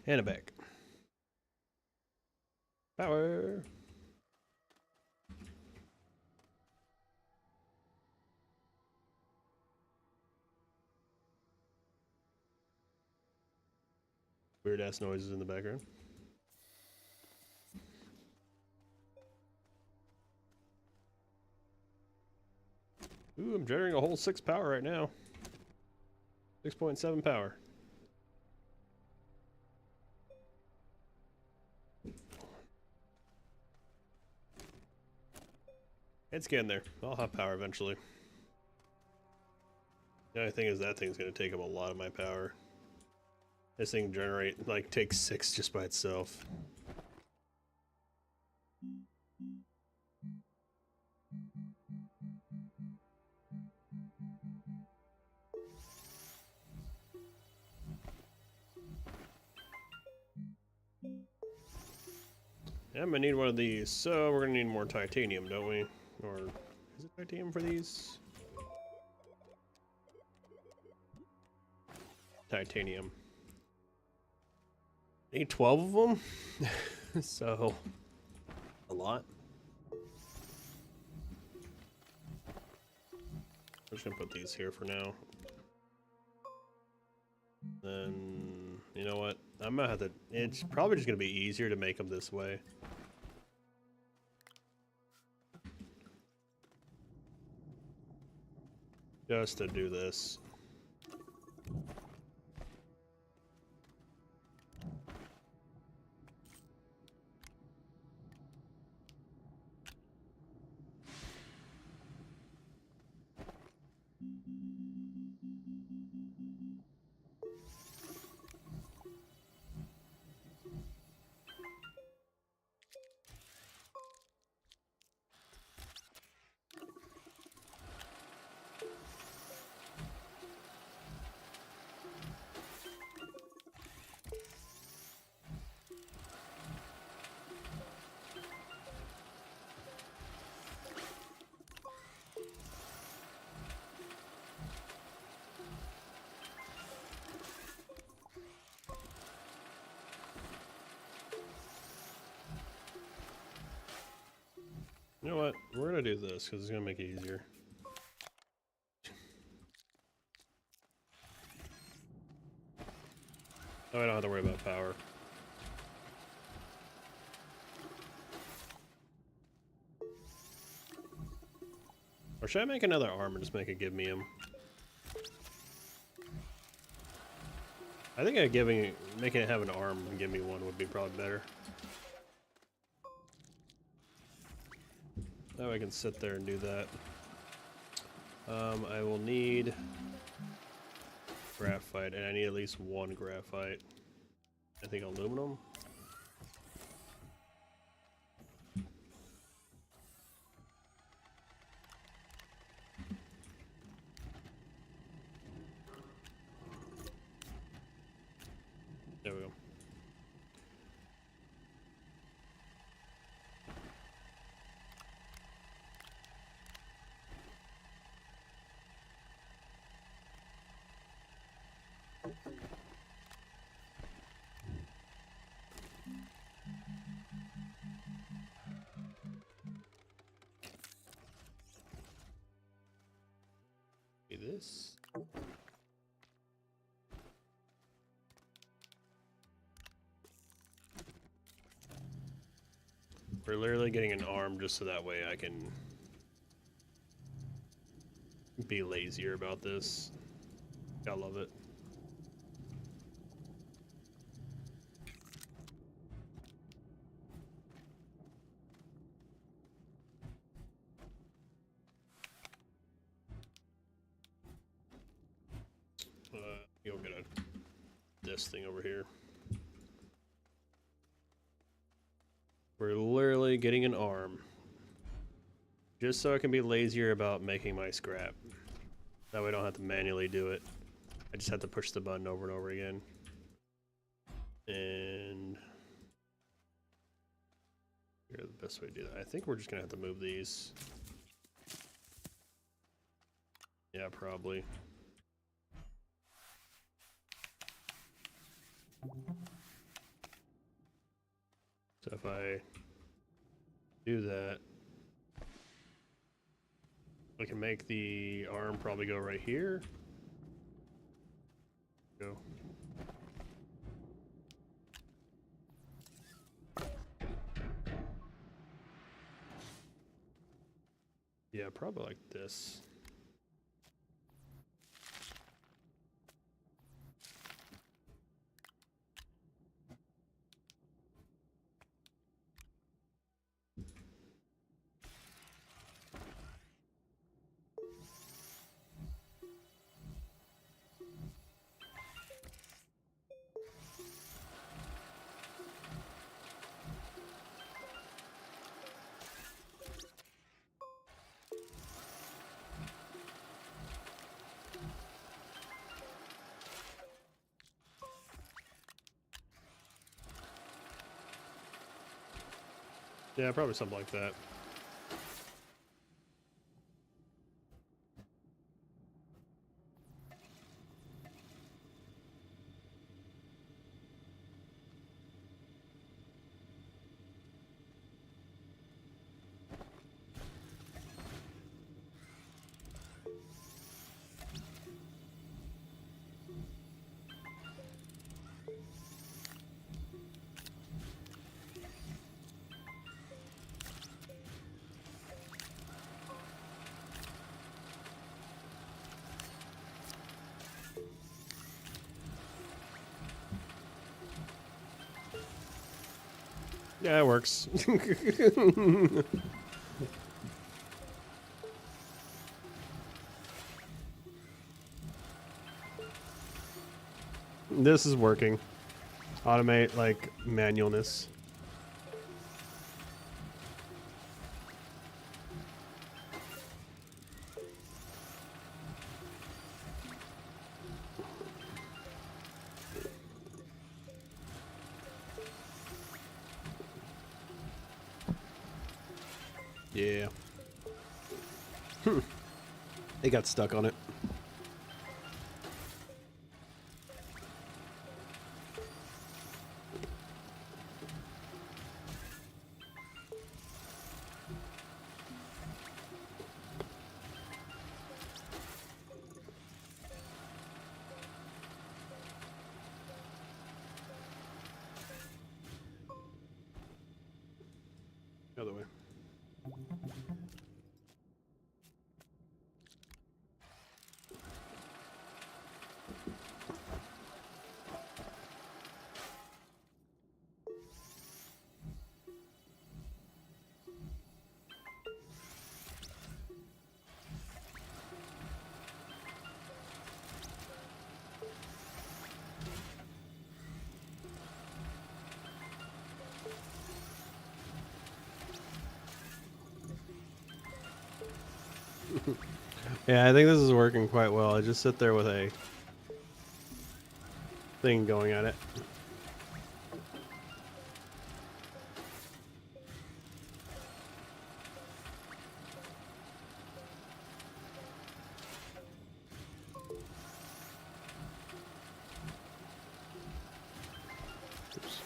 And a back. Power. Weird ass noises in the background. Ooh, I'm generating a whole 6 power right now. 6.7 power. It's getting there. I'll have power eventually. The only thing is that thing's gonna take up a lot of my power. This thing takes 6 just by itself. Yeah, I'm gonna need one of these, so we're gonna need more titanium, don't we? Or is it titanium for these? Titanium. Need 12 of them? So, a lot. I'm just gonna put these here for now. Then, you know what? I'm gonna have to, it's probably just gonna be easier to make them this way. Just to do this. You know what? We're gonna do this because it's gonna make it easier. Oh, I don't have to worry about power. Or should I make another arm and just make it give me him? I think making it have an arm and give me one would be probably better. That way I can sit there and do that. I will need graphite, and I need at least 1 graphite. I think aluminum. There we go. This. We're literally getting an arm just so that way I can be lazier about this. I love it. You'll get this thing over here. We're literally getting an arm. Just so I can be lazier about making my scrap. That way I don't have to manually do it. I just have to push the button over and over again. And here's the best way to do that. I think we're just gonna have to move these. Yeah, probably. So if I do that, I can make the arm probably go right here. Go. Yeah, probably like this. Yeah, probably something like that. Yeah, it works. This is working. Automate, like, manualness. Yeah. They got stuck on it. The other way. Yeah, I think this is working quite well. I just sit there with a thing going at it. Oops.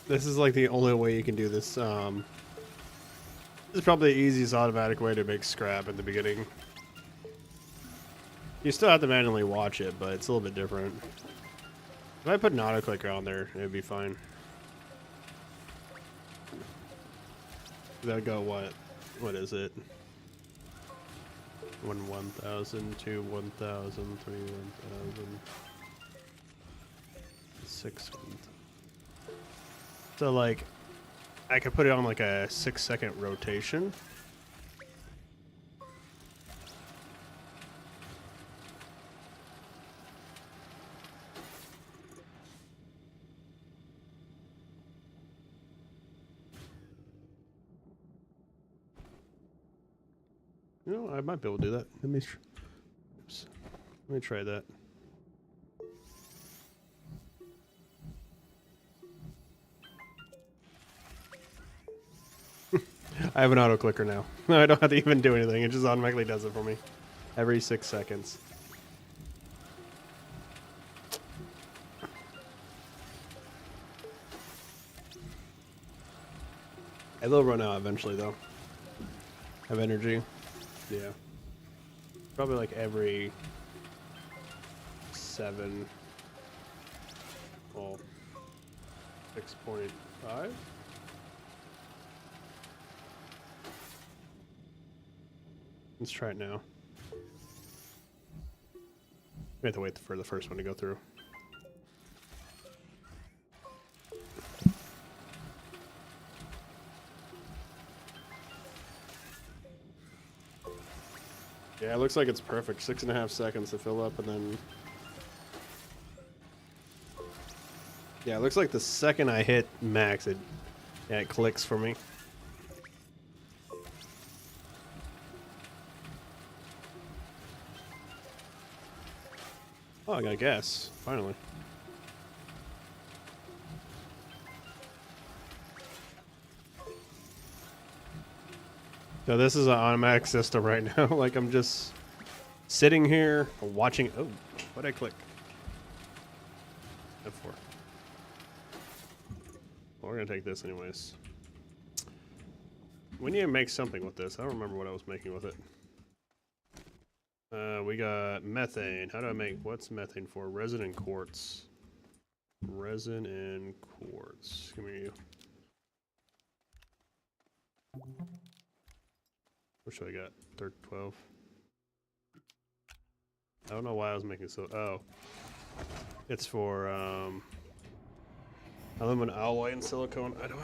This is like the only way you can do this. This is probably the easiest automatic way to make scrap in the beginning. You still have to manually watch it, but it's a little bit different. If I put an auto clicker on there, it'd be fine. That'll go what? What is it? 1,000, 2, 1,000, 3, 1,000, 6. So like, I could put it on like a 6-second rotation. You know, I might be able to do that. Let me try that. I have an auto clicker now. No, I don't have to even do anything. It just automatically does it for me. Every 6 seconds. It will run out eventually, though. Of energy. Yeah. Probably like every 7. Well, 6.5? Let's try it now. We have to wait for the first one to go through. Yeah, it looks like it's perfect. 6.5 seconds to fill up, and then... Yeah, it looks like the second I hit max, it clicks for me. Oh, I got gas, finally. So this is an automatic system right now. Like, I'm just sitting here watching. Oh, what'd I click? F4. Well, we're gonna take this anyways. We need to make something with this. I don't remember what I was making with it. We got methane. How do I make, what's methane for? Resin and quartz. Resin and quartz. Give me you. What should I got? 12. I don't know why I was making so. Oh, it's for aluminum alloy and silicone. I don't.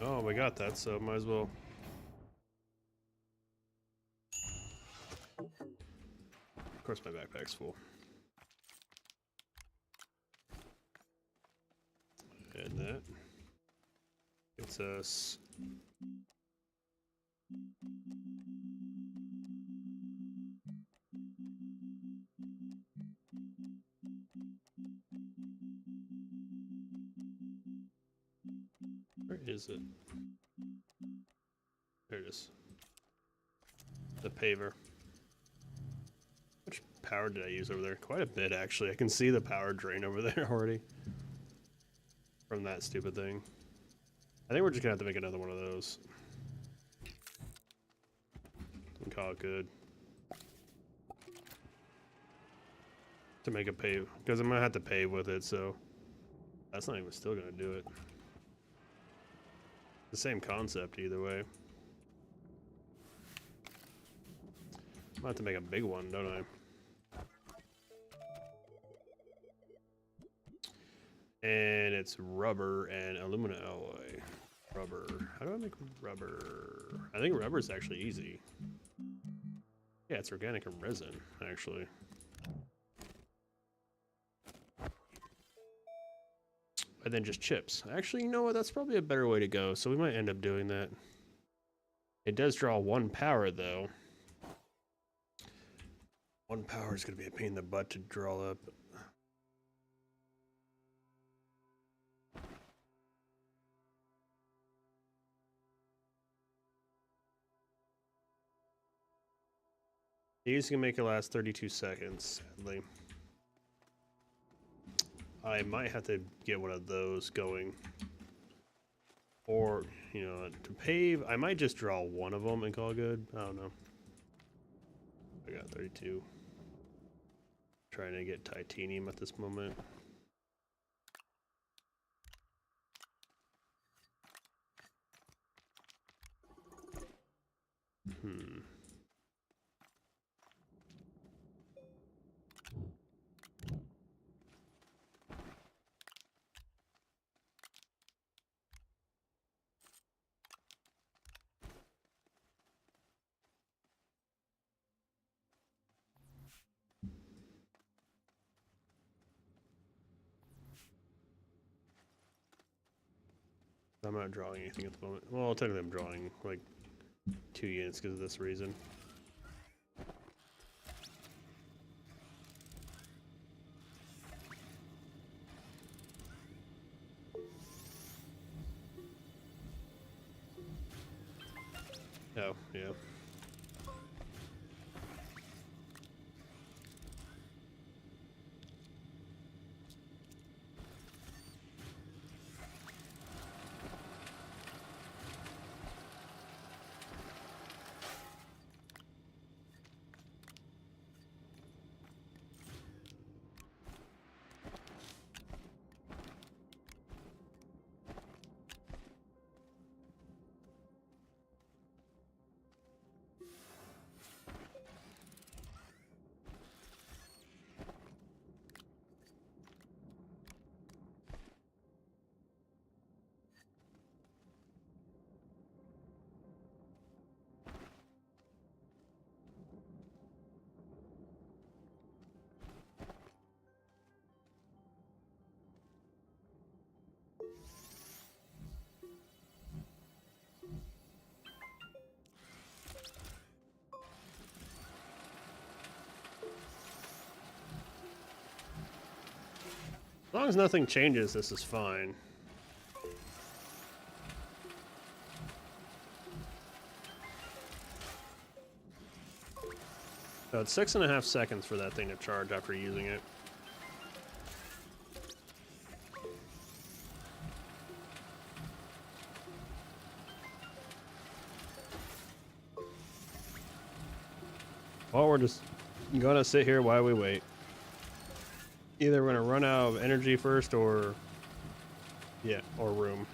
Oh, we got that, so might as well. Of course, my backpack's full. And that. It's us. Where is it? There it is. The paver. Which power did I use over there? Quite a bit, actually. I can see the power drain over there already. From that stupid thing. I think we're just gonna have to make another one of those. And call it good. To make a pave. Because I'm gonna have to pave with it, so that's not even still gonna do it. The same concept either way. I'm gonna have to make a big one, don't I? And it's rubber and aluminum alloy. Rubber. How do I make rubber? I think rubber is actually easy. Yeah, it's organic and resin, actually. And then just chips. Actually, you know what? That's probably a better way to go. So we might end up doing that. It does draw 1 power, though. 1 power is going to be a pain in the butt to draw up. These can make it last 32 seconds, sadly. I might have to get one of those going. Or, you know, to pave, I might just draw one of them and call it good. I don't know. I got 32. Trying to get titanium at this moment. I'm not drawing anything at the moment. Well, technically I'm drawing like 2 units because of this reason. Oh, yeah. As long as nothing changes, this is fine. So it's 6.5 seconds for that thing to charge after using it. Well, we're just gonna sit here while we wait. Either we're gonna run out of energy first or... yeah, or room.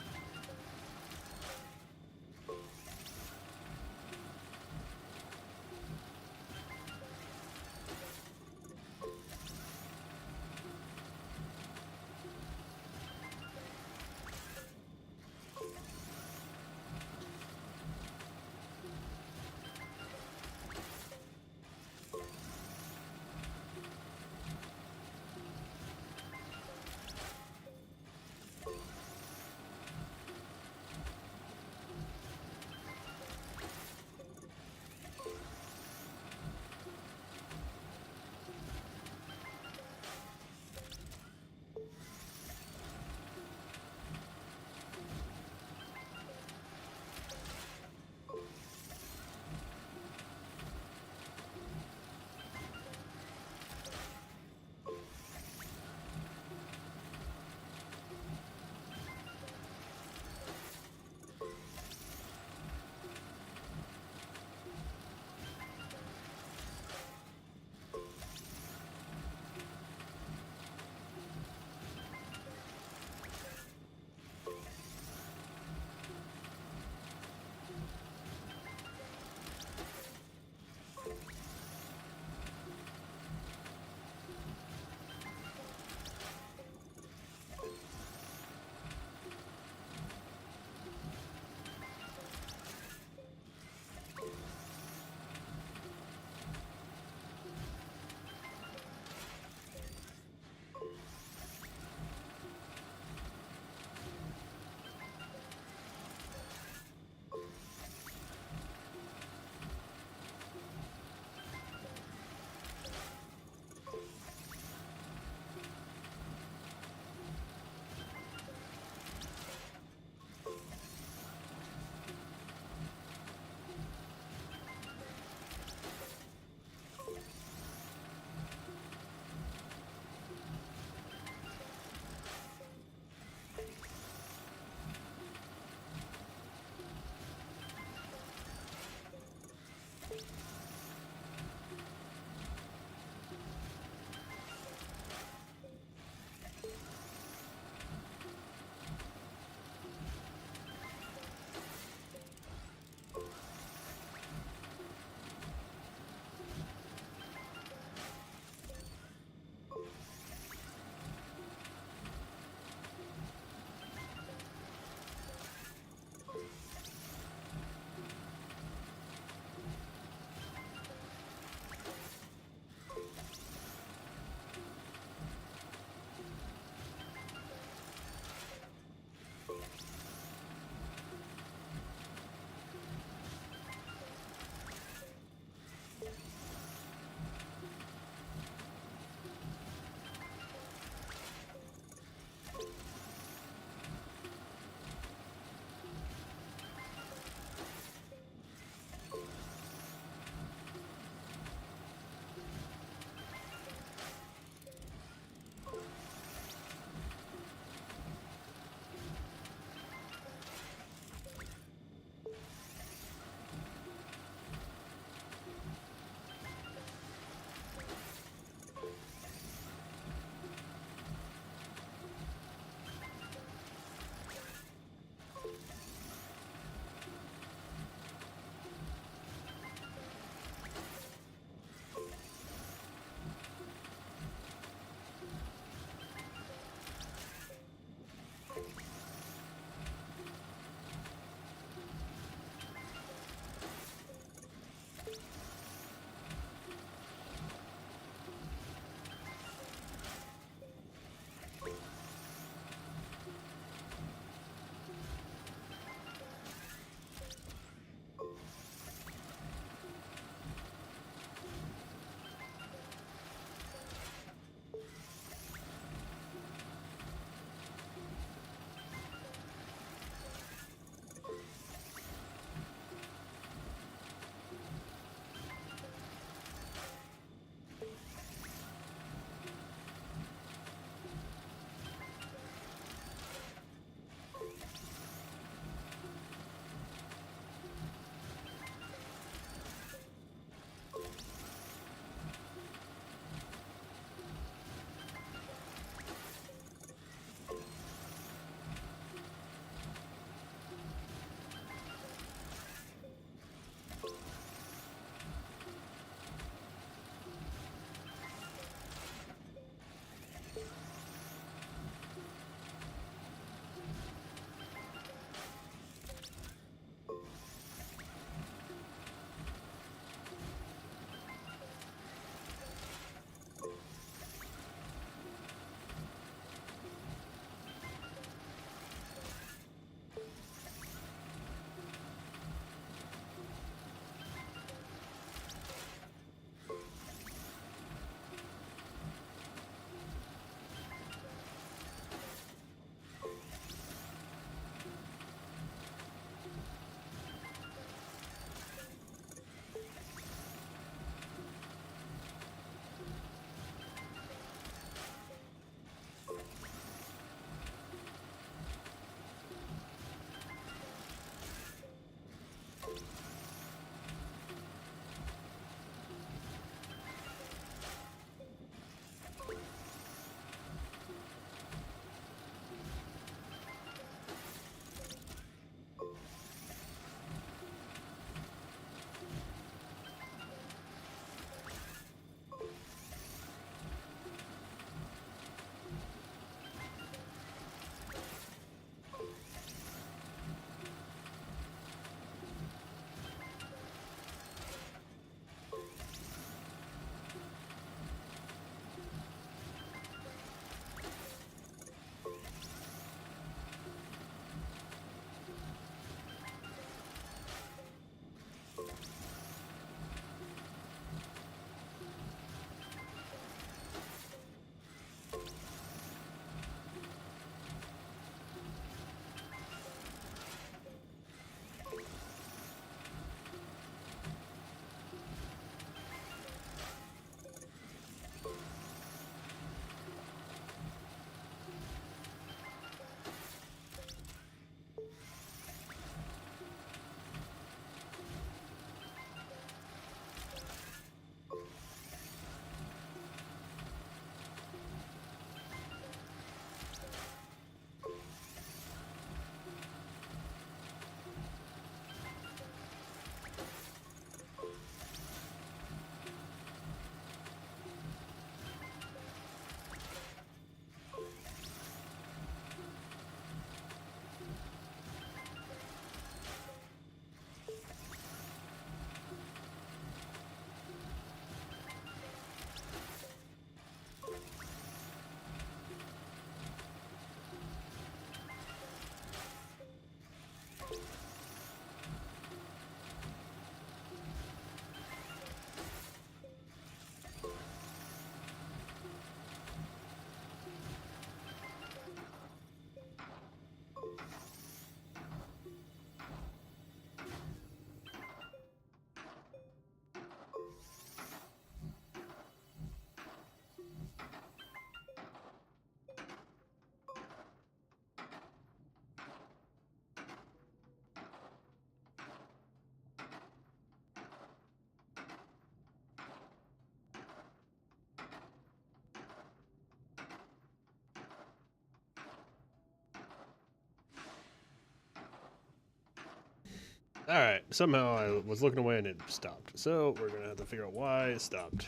Alright, somehow I was looking away and it stopped. So we're gonna have to figure out why it stopped.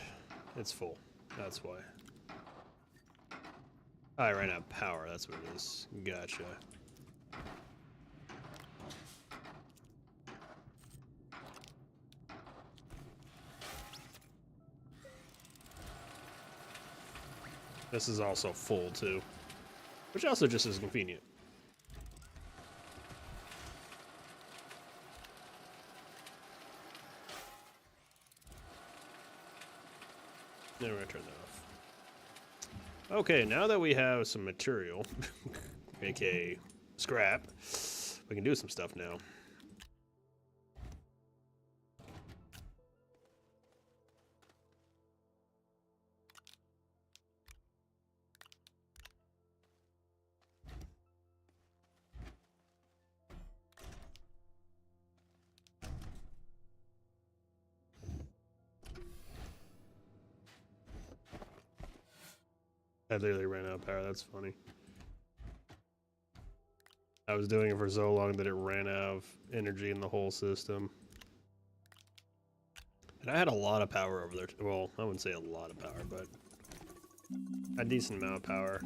It's full. That's why. I ran out of power, that's what it is. Gotcha. This is also full too, which also just is convenient. Then we're gonna turn that off. Okay, now that we have some material, aka scrap, we can do some stuff now. I literally ran out of power, that's funny. I was doing it for so long that it ran out of energy in the whole system. And I had a lot of power over there. Well, I wouldn't say a lot of power, but a decent amount of power.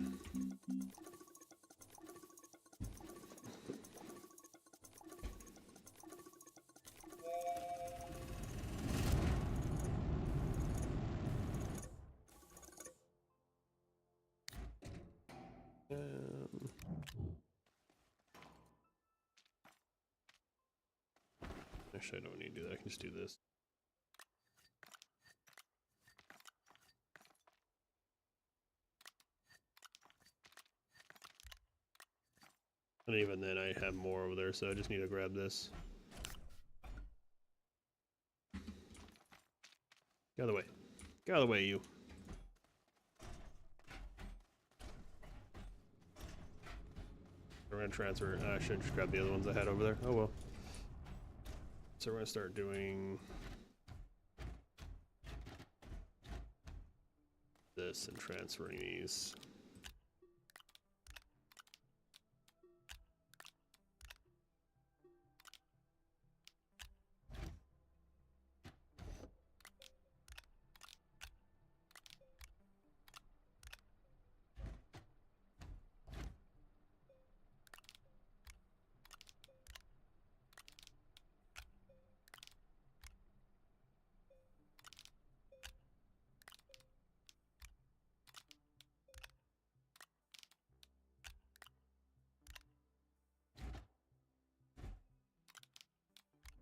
Actually, I don't need to do that. I can just do this. And even then, I have more over there, so I just need to grab this. Get out of the way. Get out of the way, you. We're gonna transfer. I should just grab the other ones I had over there. Oh well. So we're gonna start doing this and transferring these.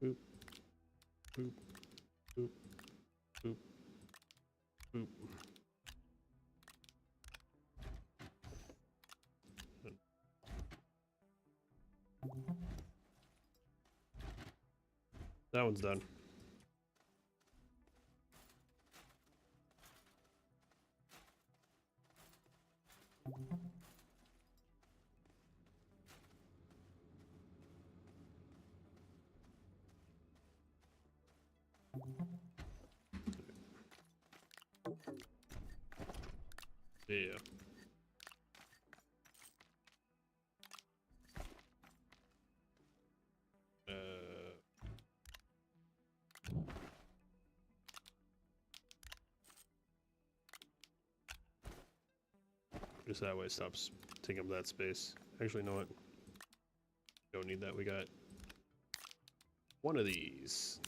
Boop, boop, boop, boop, boop. That one's done. Yeah. Just that way it stops taking up that space. Actually, you know what? Don't need that. We got one of these.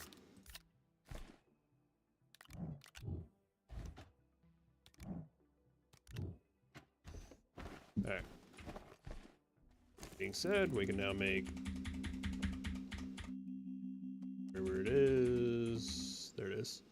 Alright. Being said, we can now make wherever it is. There it is.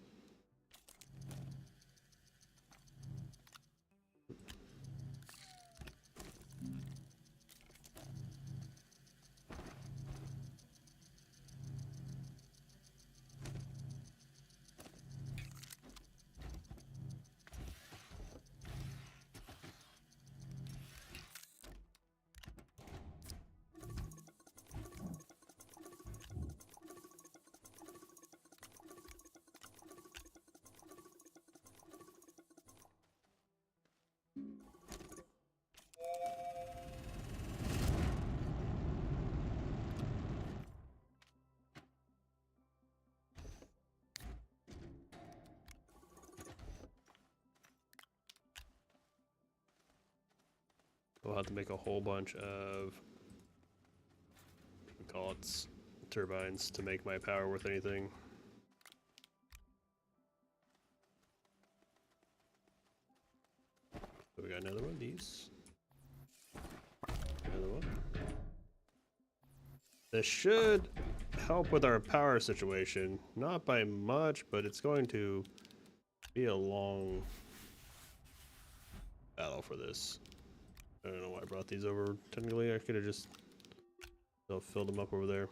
We'll have to make a whole bunch of, we call it, turbines to make my power worth anything. So we got another one of these. Another one. This should help with our power situation. Not by much, but it's going to be a long battle for this. I don't know why I brought these over. Technically, I could have just filled them up over there.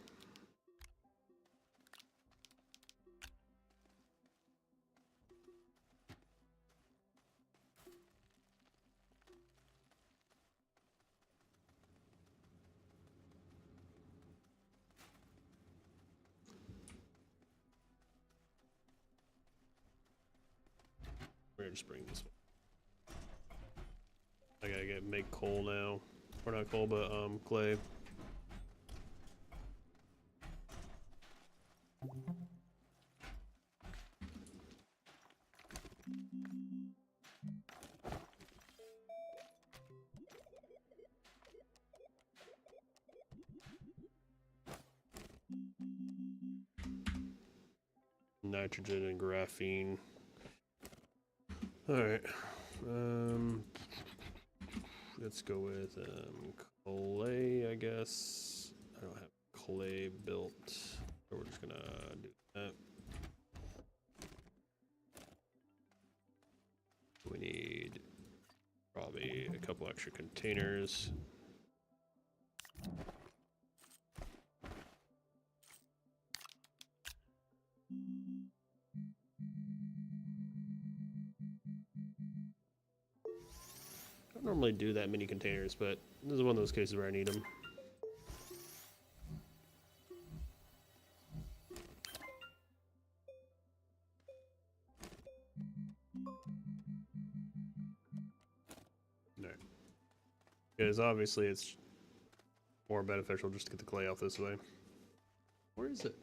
We're gonna just bring this one. I gotta make coal now. Or not coal, but clay. Nitrogen and graphene. Alright. Let's go with clay, I guess. I don't have clay built, so we're just gonna do that. We need probably a couple extra containers. I don't normally do that many containers, but this is one of those cases where I need them. No. Because obviously it's more beneficial just to get the clay off this way. Where is it?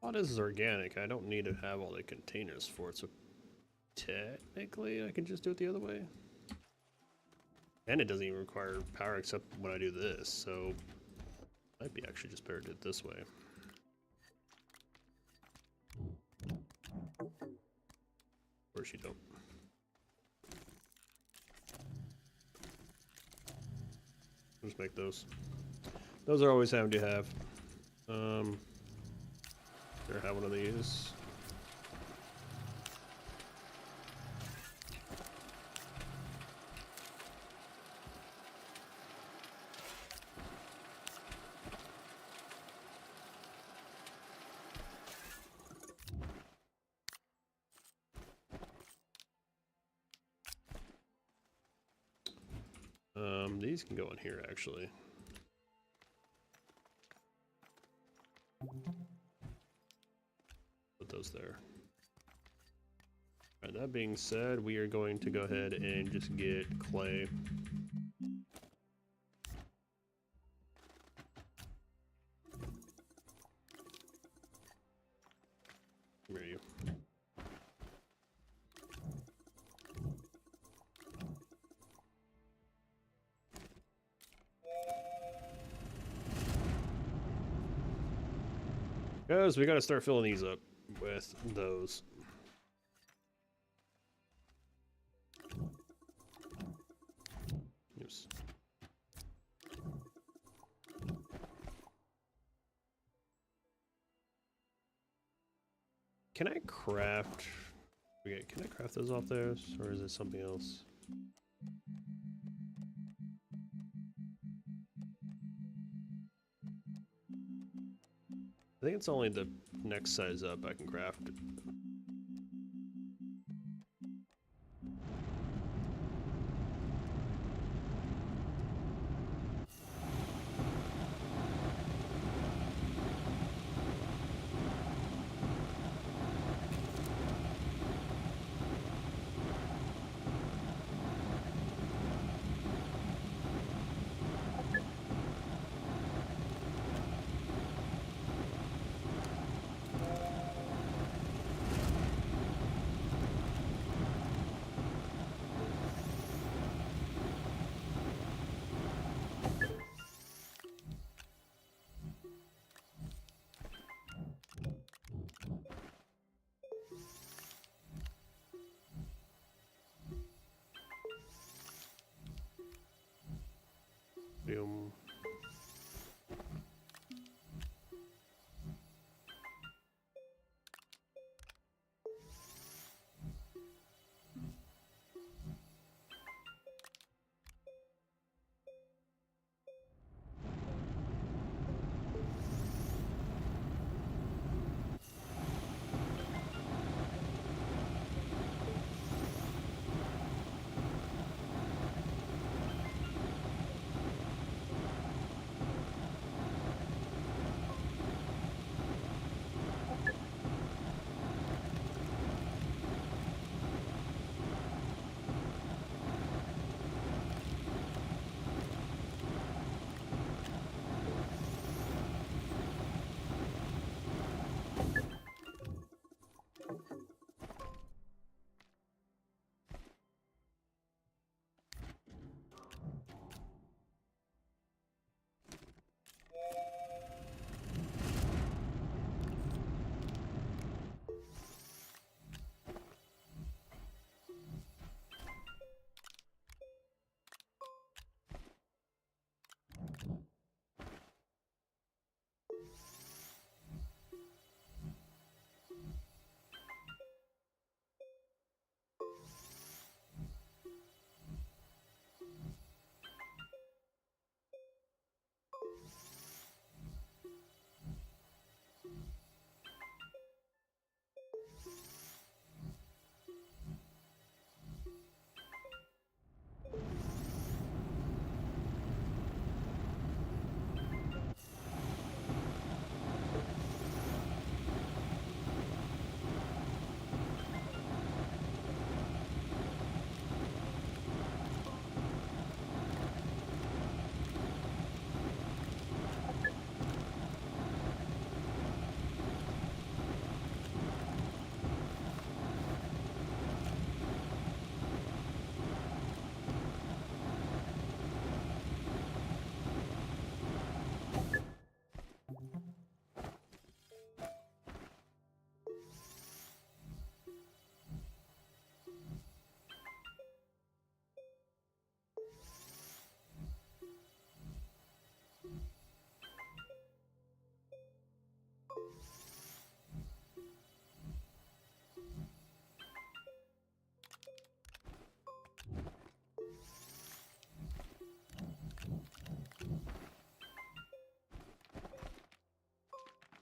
Oh, this is organic. I don't need to have all the containers for it, so technically I can just do it the other way. And it doesn't even require power except when I do this, so it might be actually just better to do it this way. Of course you don't. Just make those. Those are always handy to have. There, have one of these. These can go in here actually. Put those there. Alright, that being said, we are going to go ahead and just get clay. Where are you? Guys, we gotta start filling these up with those. Oops. Can I craft? Okay, can I craft those off there, or is it something else? I think it's only the next size up I can craft it.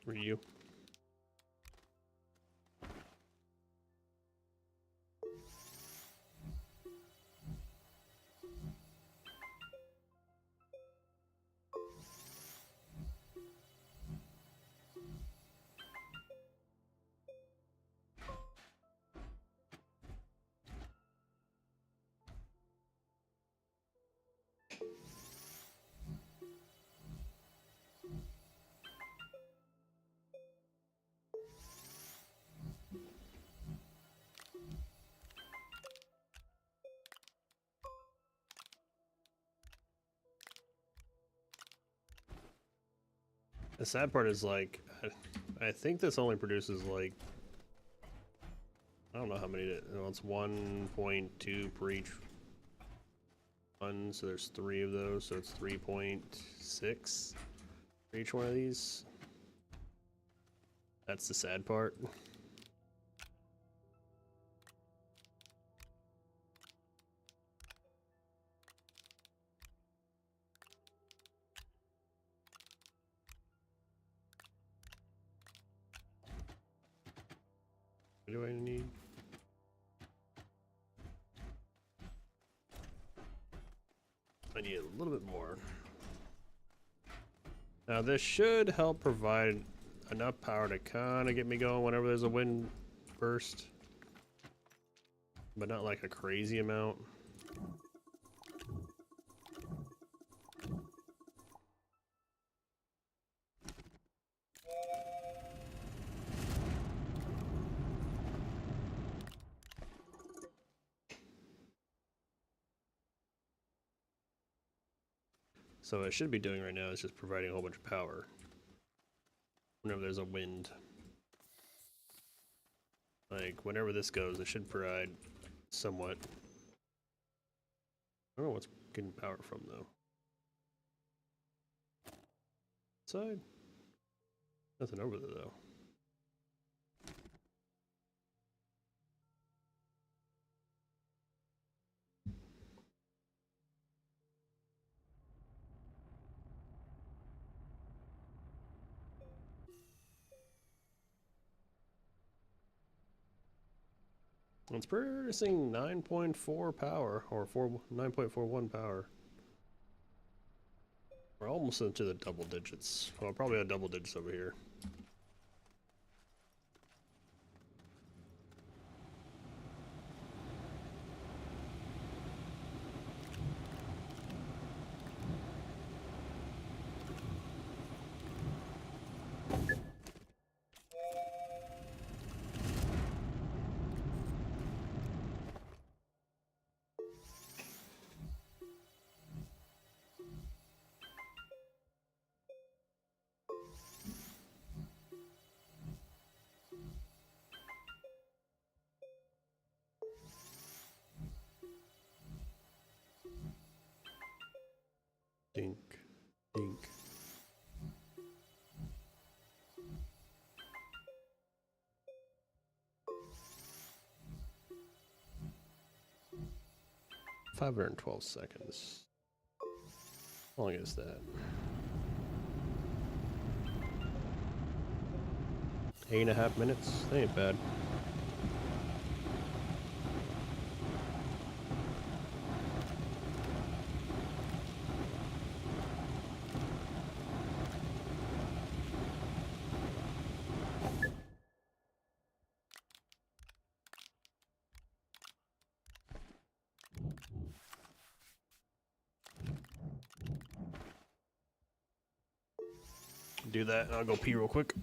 For you. The sad part is, like, I think this only produces, like, I don't know how many, it's 1.2 per each one, so there's 3 of those, so it's 3.6 for each one of these. That's the sad part. What do I need? I need a little bit more. Now this should help provide enough power to kind of get me going whenever there's a wind burst, but not like a crazy amount. So what I should be doing right now is just providing a whole bunch of power whenever there's a wind. Like, whenever this goes, it should provide somewhat. I don't know what's getting power from, though. Side? Nothing over there, though. It's producing 9.4 power, or 9.41 power. We're almost into the double digits. Well, probably have double digits over here. Dink, dink. $512. How long is that? 8.5 minutes? That ain't bad. Do that, and I'll go pee real quick.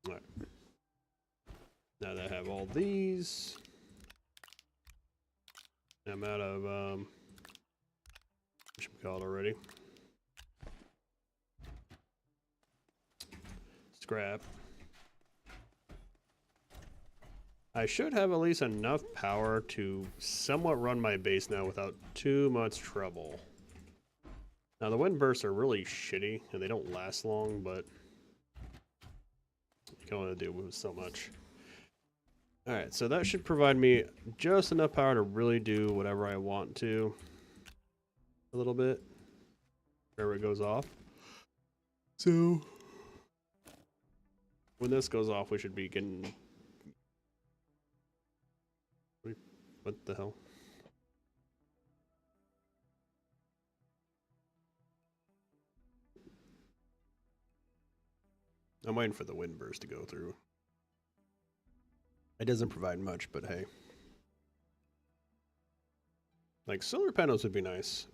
All right. Now that I have all these, I'm out of what should we call it already? Scrap. I should have at least enough power to somewhat run my base now without too much trouble. Now the wind bursts are really shitty and they don't last long, but you can only do so much. Alright, so that should provide me just enough power to really do whatever I want to. A little bit. Wherever it goes off. So when this goes off, we should be getting... What the hell? I'm waiting for the wind burst to go through. It doesn't provide much, but hey. Like, solar panels would be nice.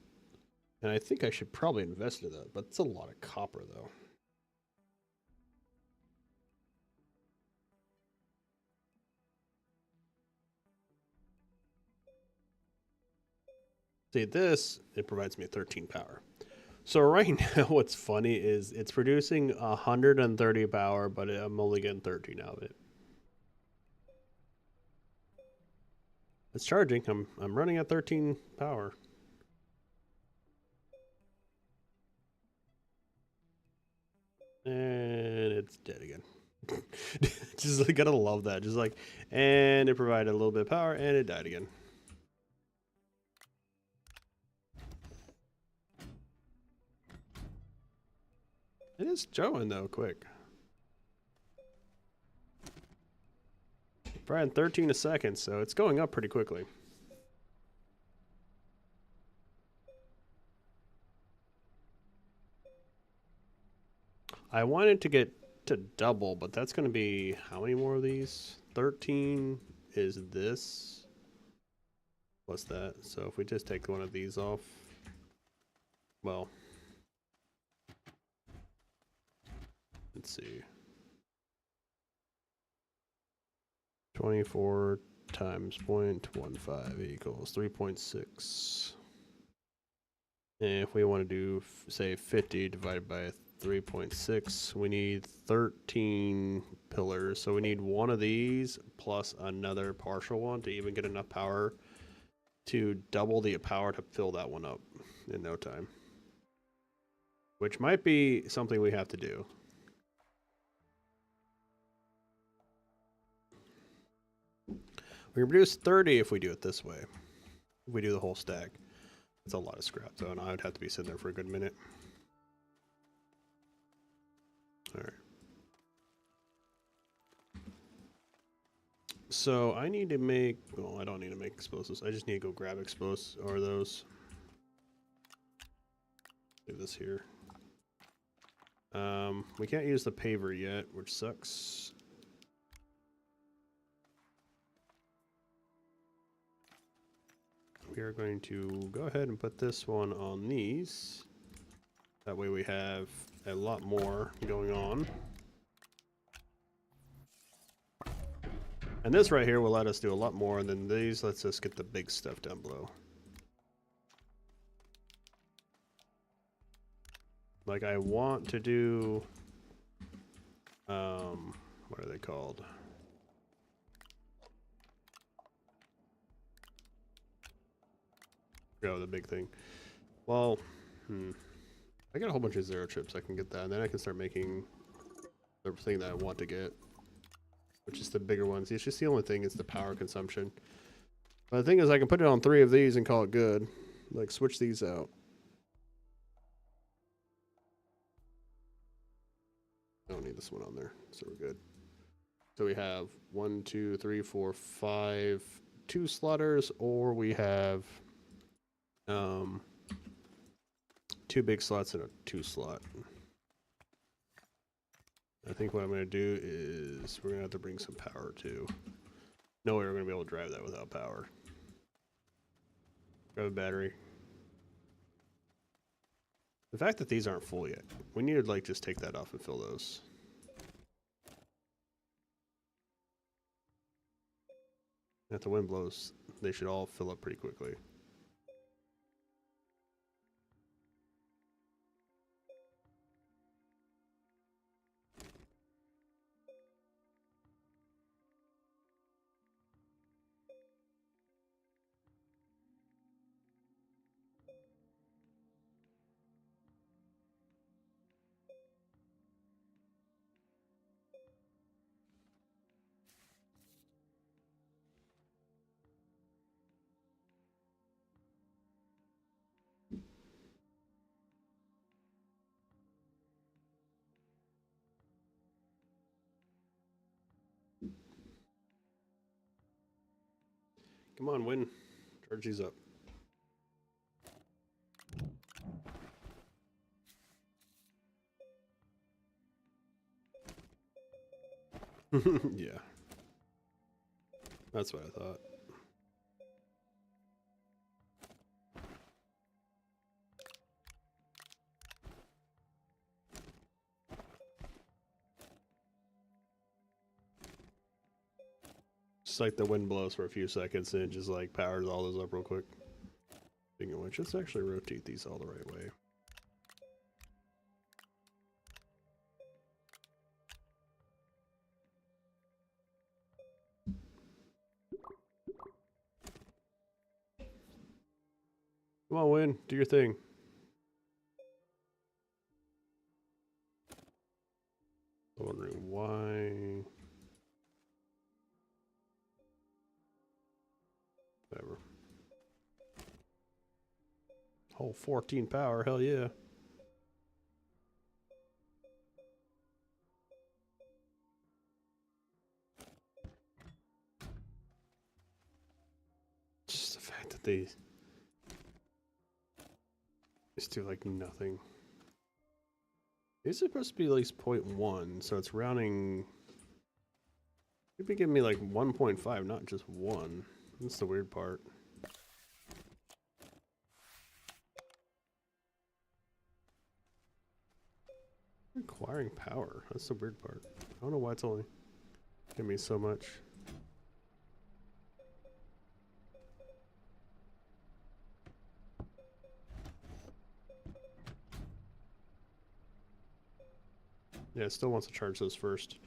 And I think I should probably invest in that, but it's a lot of copper, though. See, this, it provides me 13 power. So right now, what's funny is it's producing 130 power, but I'm only getting 13 out of it. It's charging. I'm running at 13 power. And it's dead again. Just like, gotta love that. Just like, and it provided a little bit of power, and it died again. It is showing though, quick. Probably 13 a second, so it's going up pretty quickly. I wanted to get to double, but that's going to be how many more of these? 13 is this. What's that? So if we just take one of these off, well, let's see. 24 times 0.15 equals 3.6. And if we want to do, say, 50 divided by 3.6, we need 13 pillars. So we need one of these plus another partial one to even get enough power to double the power to fill that one up in no time. Which might be something we have to do. We can produce 30 if we do it this way. If we do the whole stack. It's a lot of scrap though, and I would have to be sitting there for a good minute. Alright. So I need to make, well, I don't need to make explosives. I just need to go grab explosives or those. Do this here. We can't use the paver yet, which sucks. We are going to go ahead and put this one on these. That way we have a lot more going on. And this right here will let us do a lot more, and then these lets us get the big stuff down below. Like I want to do, what are they called? Oh, the big thing. Well, I got a whole bunch of zero chips. I can get that, and then I can start making the thing that I want to get, which is the bigger ones. It's just the only thing is the power consumption. But the thing is, I can put it on 3 of these and call it good. Like, switch these out. I don't need this one on there, so we're good. So we have 1, 2, 3, 4, 5, 2 slotters, or we have 2 big slots and a 2 slot. I think what I'm going to do is we're going to have to bring some power too. No way we're going to be able to drive that without power. Grab a battery. The fact that these aren't full yet, we need to like just take that off and fill those. If the wind blows, they should all fill up pretty quickly. Come on, win. Charge these up. Yeah. That's what I thought. Just like the wind blows for a few seconds and it just like powers all those up real quick. Speaking of which, let's actually rotate these all the right way. Come on, Win, do your thing. I'm wondering why. Whatever. Whole 14 power, hell yeah. Just the fact that they just do like nothing. It's supposed to be at least 0.1, so it's rounding. You'd be giving me like 1.5, not just 1. That's the weird part. Requiring power. That's the weird part. I don't know why it's only giving me so much. Yeah, it still wants to charge those first.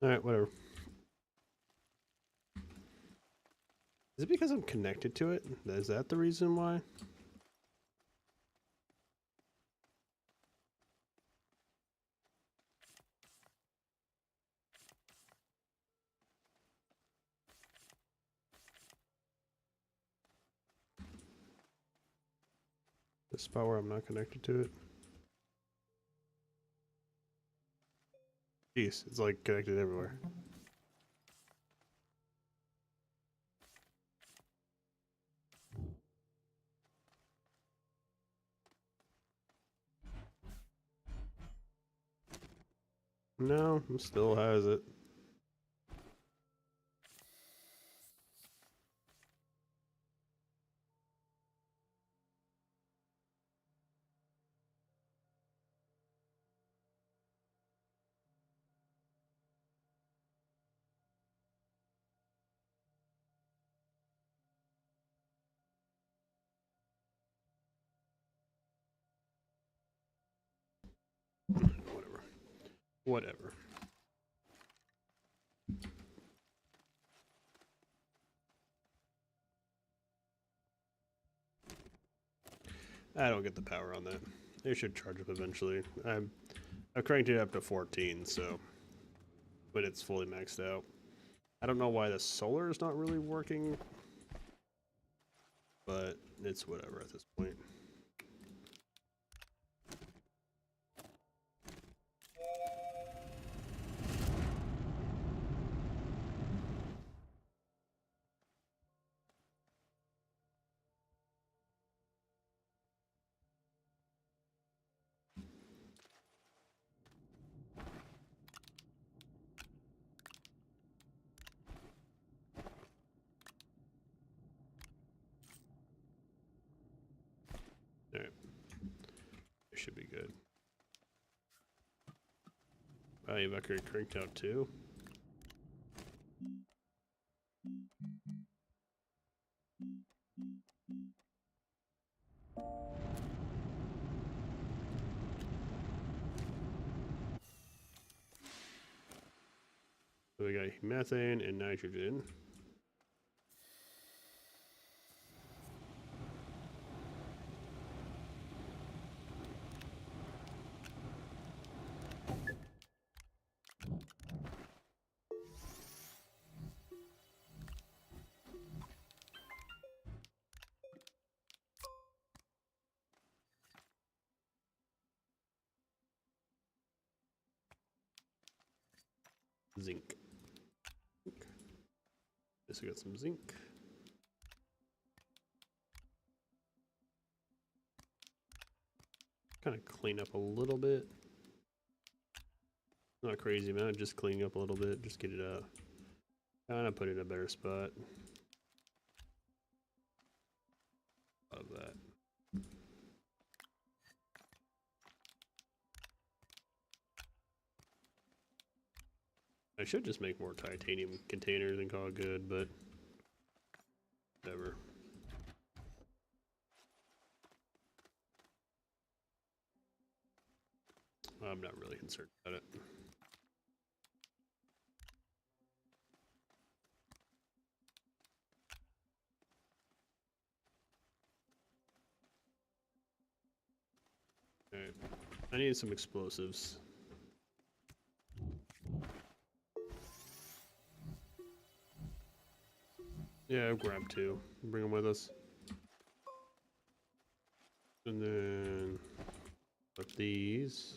Alright, whatever. Is it because I'm connected to it? Is that the reason why? The spot where I'm not connected to it? Jeez, it's like connected everywhere. No, it still has it. Whatever. Whatever. I don't get the power on that. It should charge up eventually. I've cranked it up to 14, so but it's fully maxed out. I don't know why the solar is not really working, but it's whatever at this point. Evacuate cranked out too. So we got methane and nitrogen. Zinc. Guess we got some zinc. Kind of clean up a little bit. Not a crazy amount, just cleaning up a little bit, just get it out. Kind of put it in a better spot. Love that. I should just make more titanium containers and call it good, but whatever. I'm not really concerned about it. Alright, I need some explosives. Yeah, I'll grab two. Bring them with us. And then put these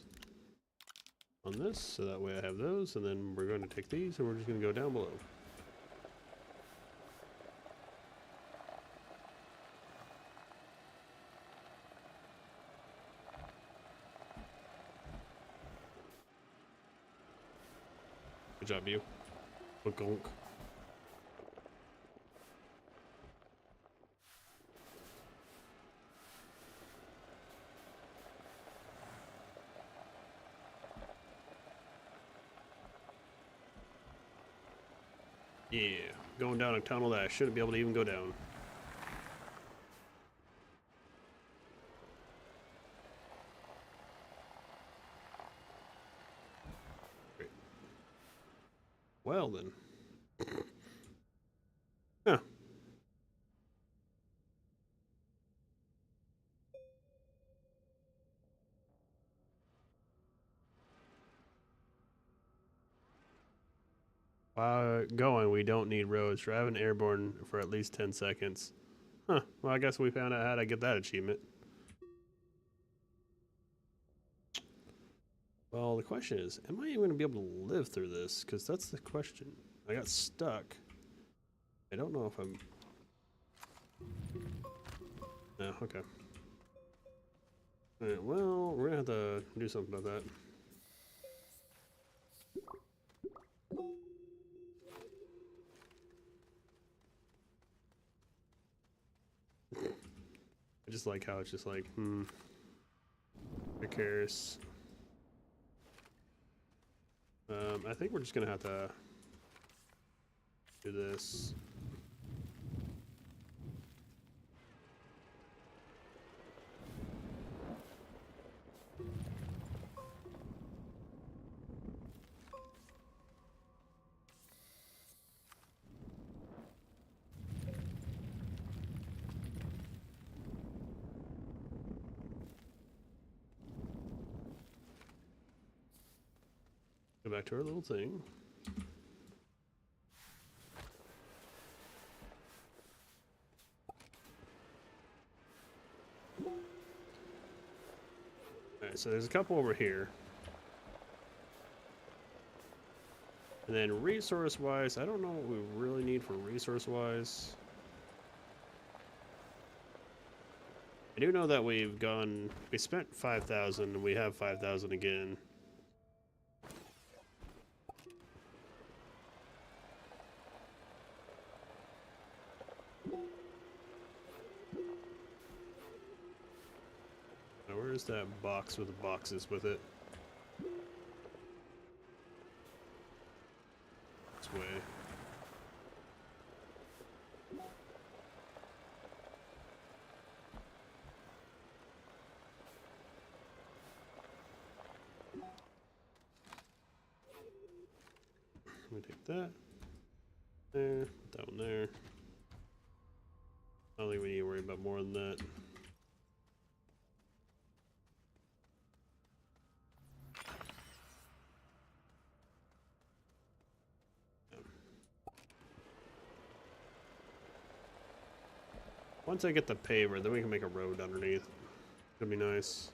on this, so that way I have those, and then we're going to take these and we're just going to go down below. Good job, you. Gonk. Yeah, going down a tunnel that I shouldn't be able to even go down. Great. Well then. Huh. While going, we don't need roads. Driving airborne for at least 10 seconds. Huh. Well, I guess we found out how to get that achievement. Well, the question is, am I even going to be able to live through this? Because that's the question. I got stuck. I don't know if I'm... No, okay. Alright, well, we're going to have to do something about that. I just like how it's just like, who cares? I think we're just gonna have to do this. Go back to our little thing. Alright, so there's a couple over here. And then resource-wise, I don't know what we really need for resource-wise. I do know that we spent 5,000 and we have 5,000 again. Now, where's that box with the boxes with it? way. Let me take that. There, down there. I don't think we need to worry about more than that. Once I get the paver, then we can make a road underneath. It'll be nice.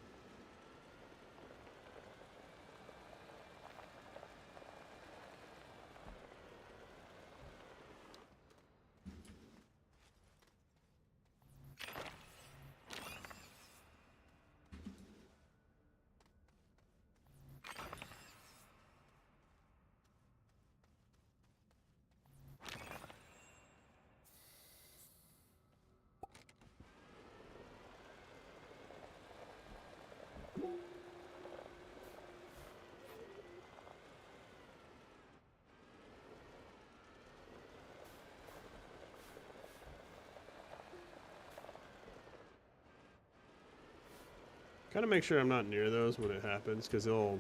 Gotta make sure I'm not near those when it happens, because it'll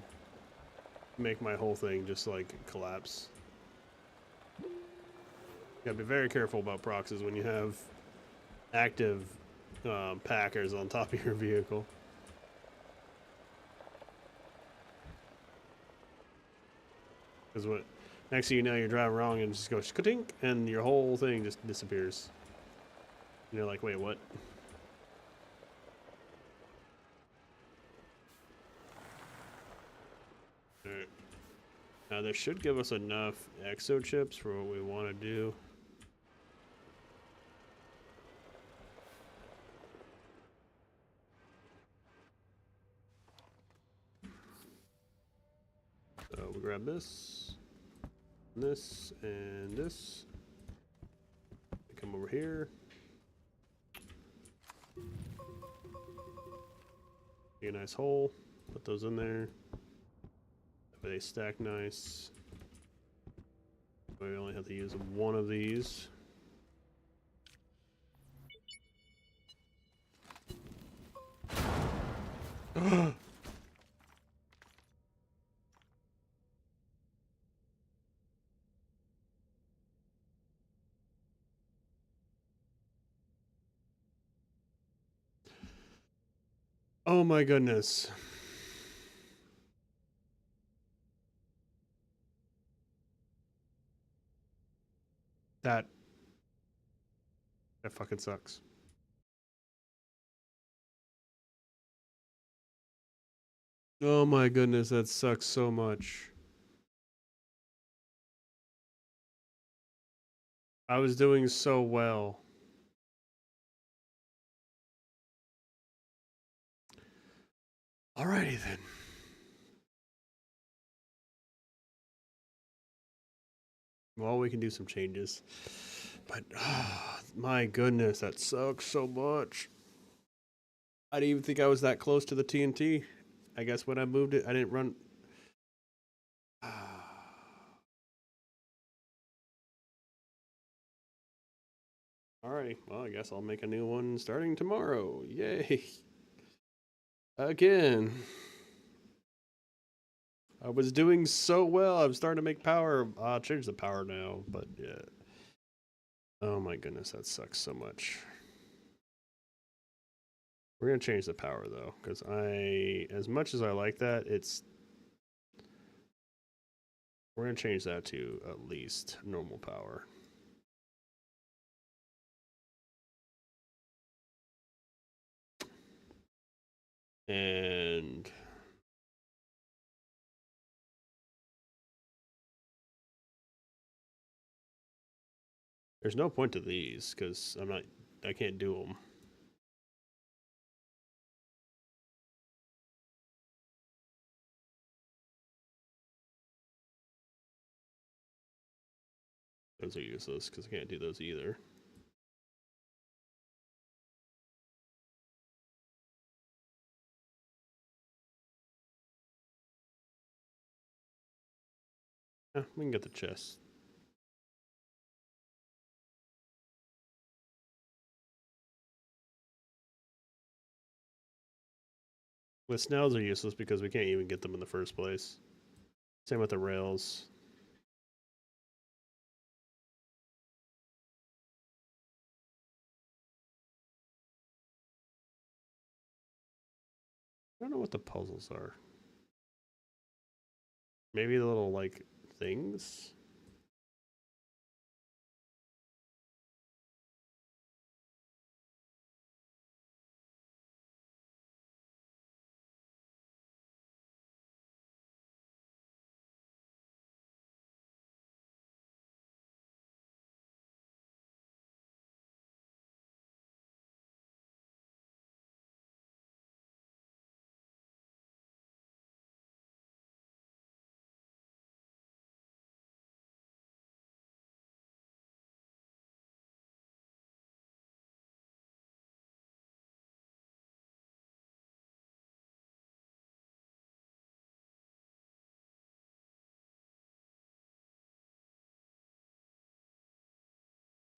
make my whole thing just like collapse. Gotta be very careful about proxies when you have active packers on top of your vehicle. Because what next thing you know, you're driving wrong and just goes ka-tink, and your whole thing just disappears. And you're like, wait, what? Alright. Now this should give us enough exo chips for what we want to do. So we grab this, and this. We come over here. Get a nice hole. Put those in there. They stack nice. We only have to use one of these. Oh my goodness. That fucking sucks. Oh my goodness, that sucks so much. I was doing so well. Alrighty then. Well, we can do some changes. But, my goodness, that sucks so much. I didn't even think I was that close to the TNT. I guess when I moved it, I didn't run. Alrighty, well, I guess I'll make a new one starting tomorrow. Yay. Again. I was doing so well. I'm starting to make power. I'll change the power now, but yeah. Oh my goodness, that sucks so much. We're gonna change the power though, because as much as I like that, we're gonna change that to at least normal power. And there's no point to these because I can't do them. Those are useless because I can't do those either. Yeah, we can get the chest. The snails are useless because we can't even get them in the first place. Same with the rails. I don't know what the puzzles are. Maybe the little, like, things?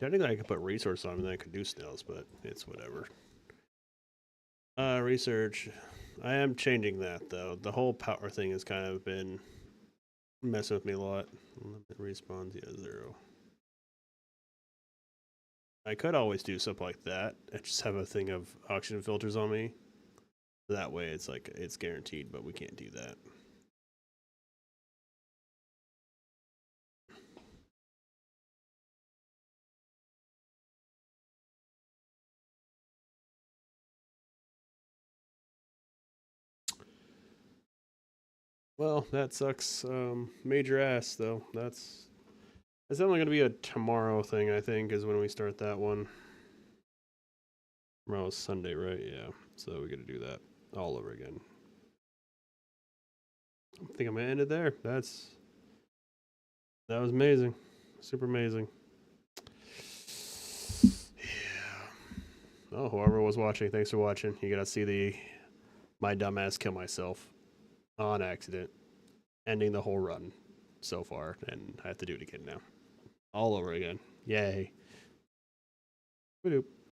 Technically, I could put resource on and then I could do snails, but it's whatever. Research. I am changing that, though. The whole power thing has kind of been messing with me a lot. Limit respawns, yeah, 0. I could always do something like that. I just have a thing of oxygen filters on me. That way, it's like, it's guaranteed, but we can't do that. Well, that sucks. Major ass, though. That's only going to be a tomorrow thing, I think, is when we start that one. Tomorrow's Sunday, right? Yeah. So we got to do that all over again. I think I'm going to end it there. That was amazing. Super amazing. Yeah. Oh, whoever was watching, thanks for watching. You got to see my dumbass kill myself on accident, ending the whole run so far, and I have to do it again now. All over again. Yay. Boop.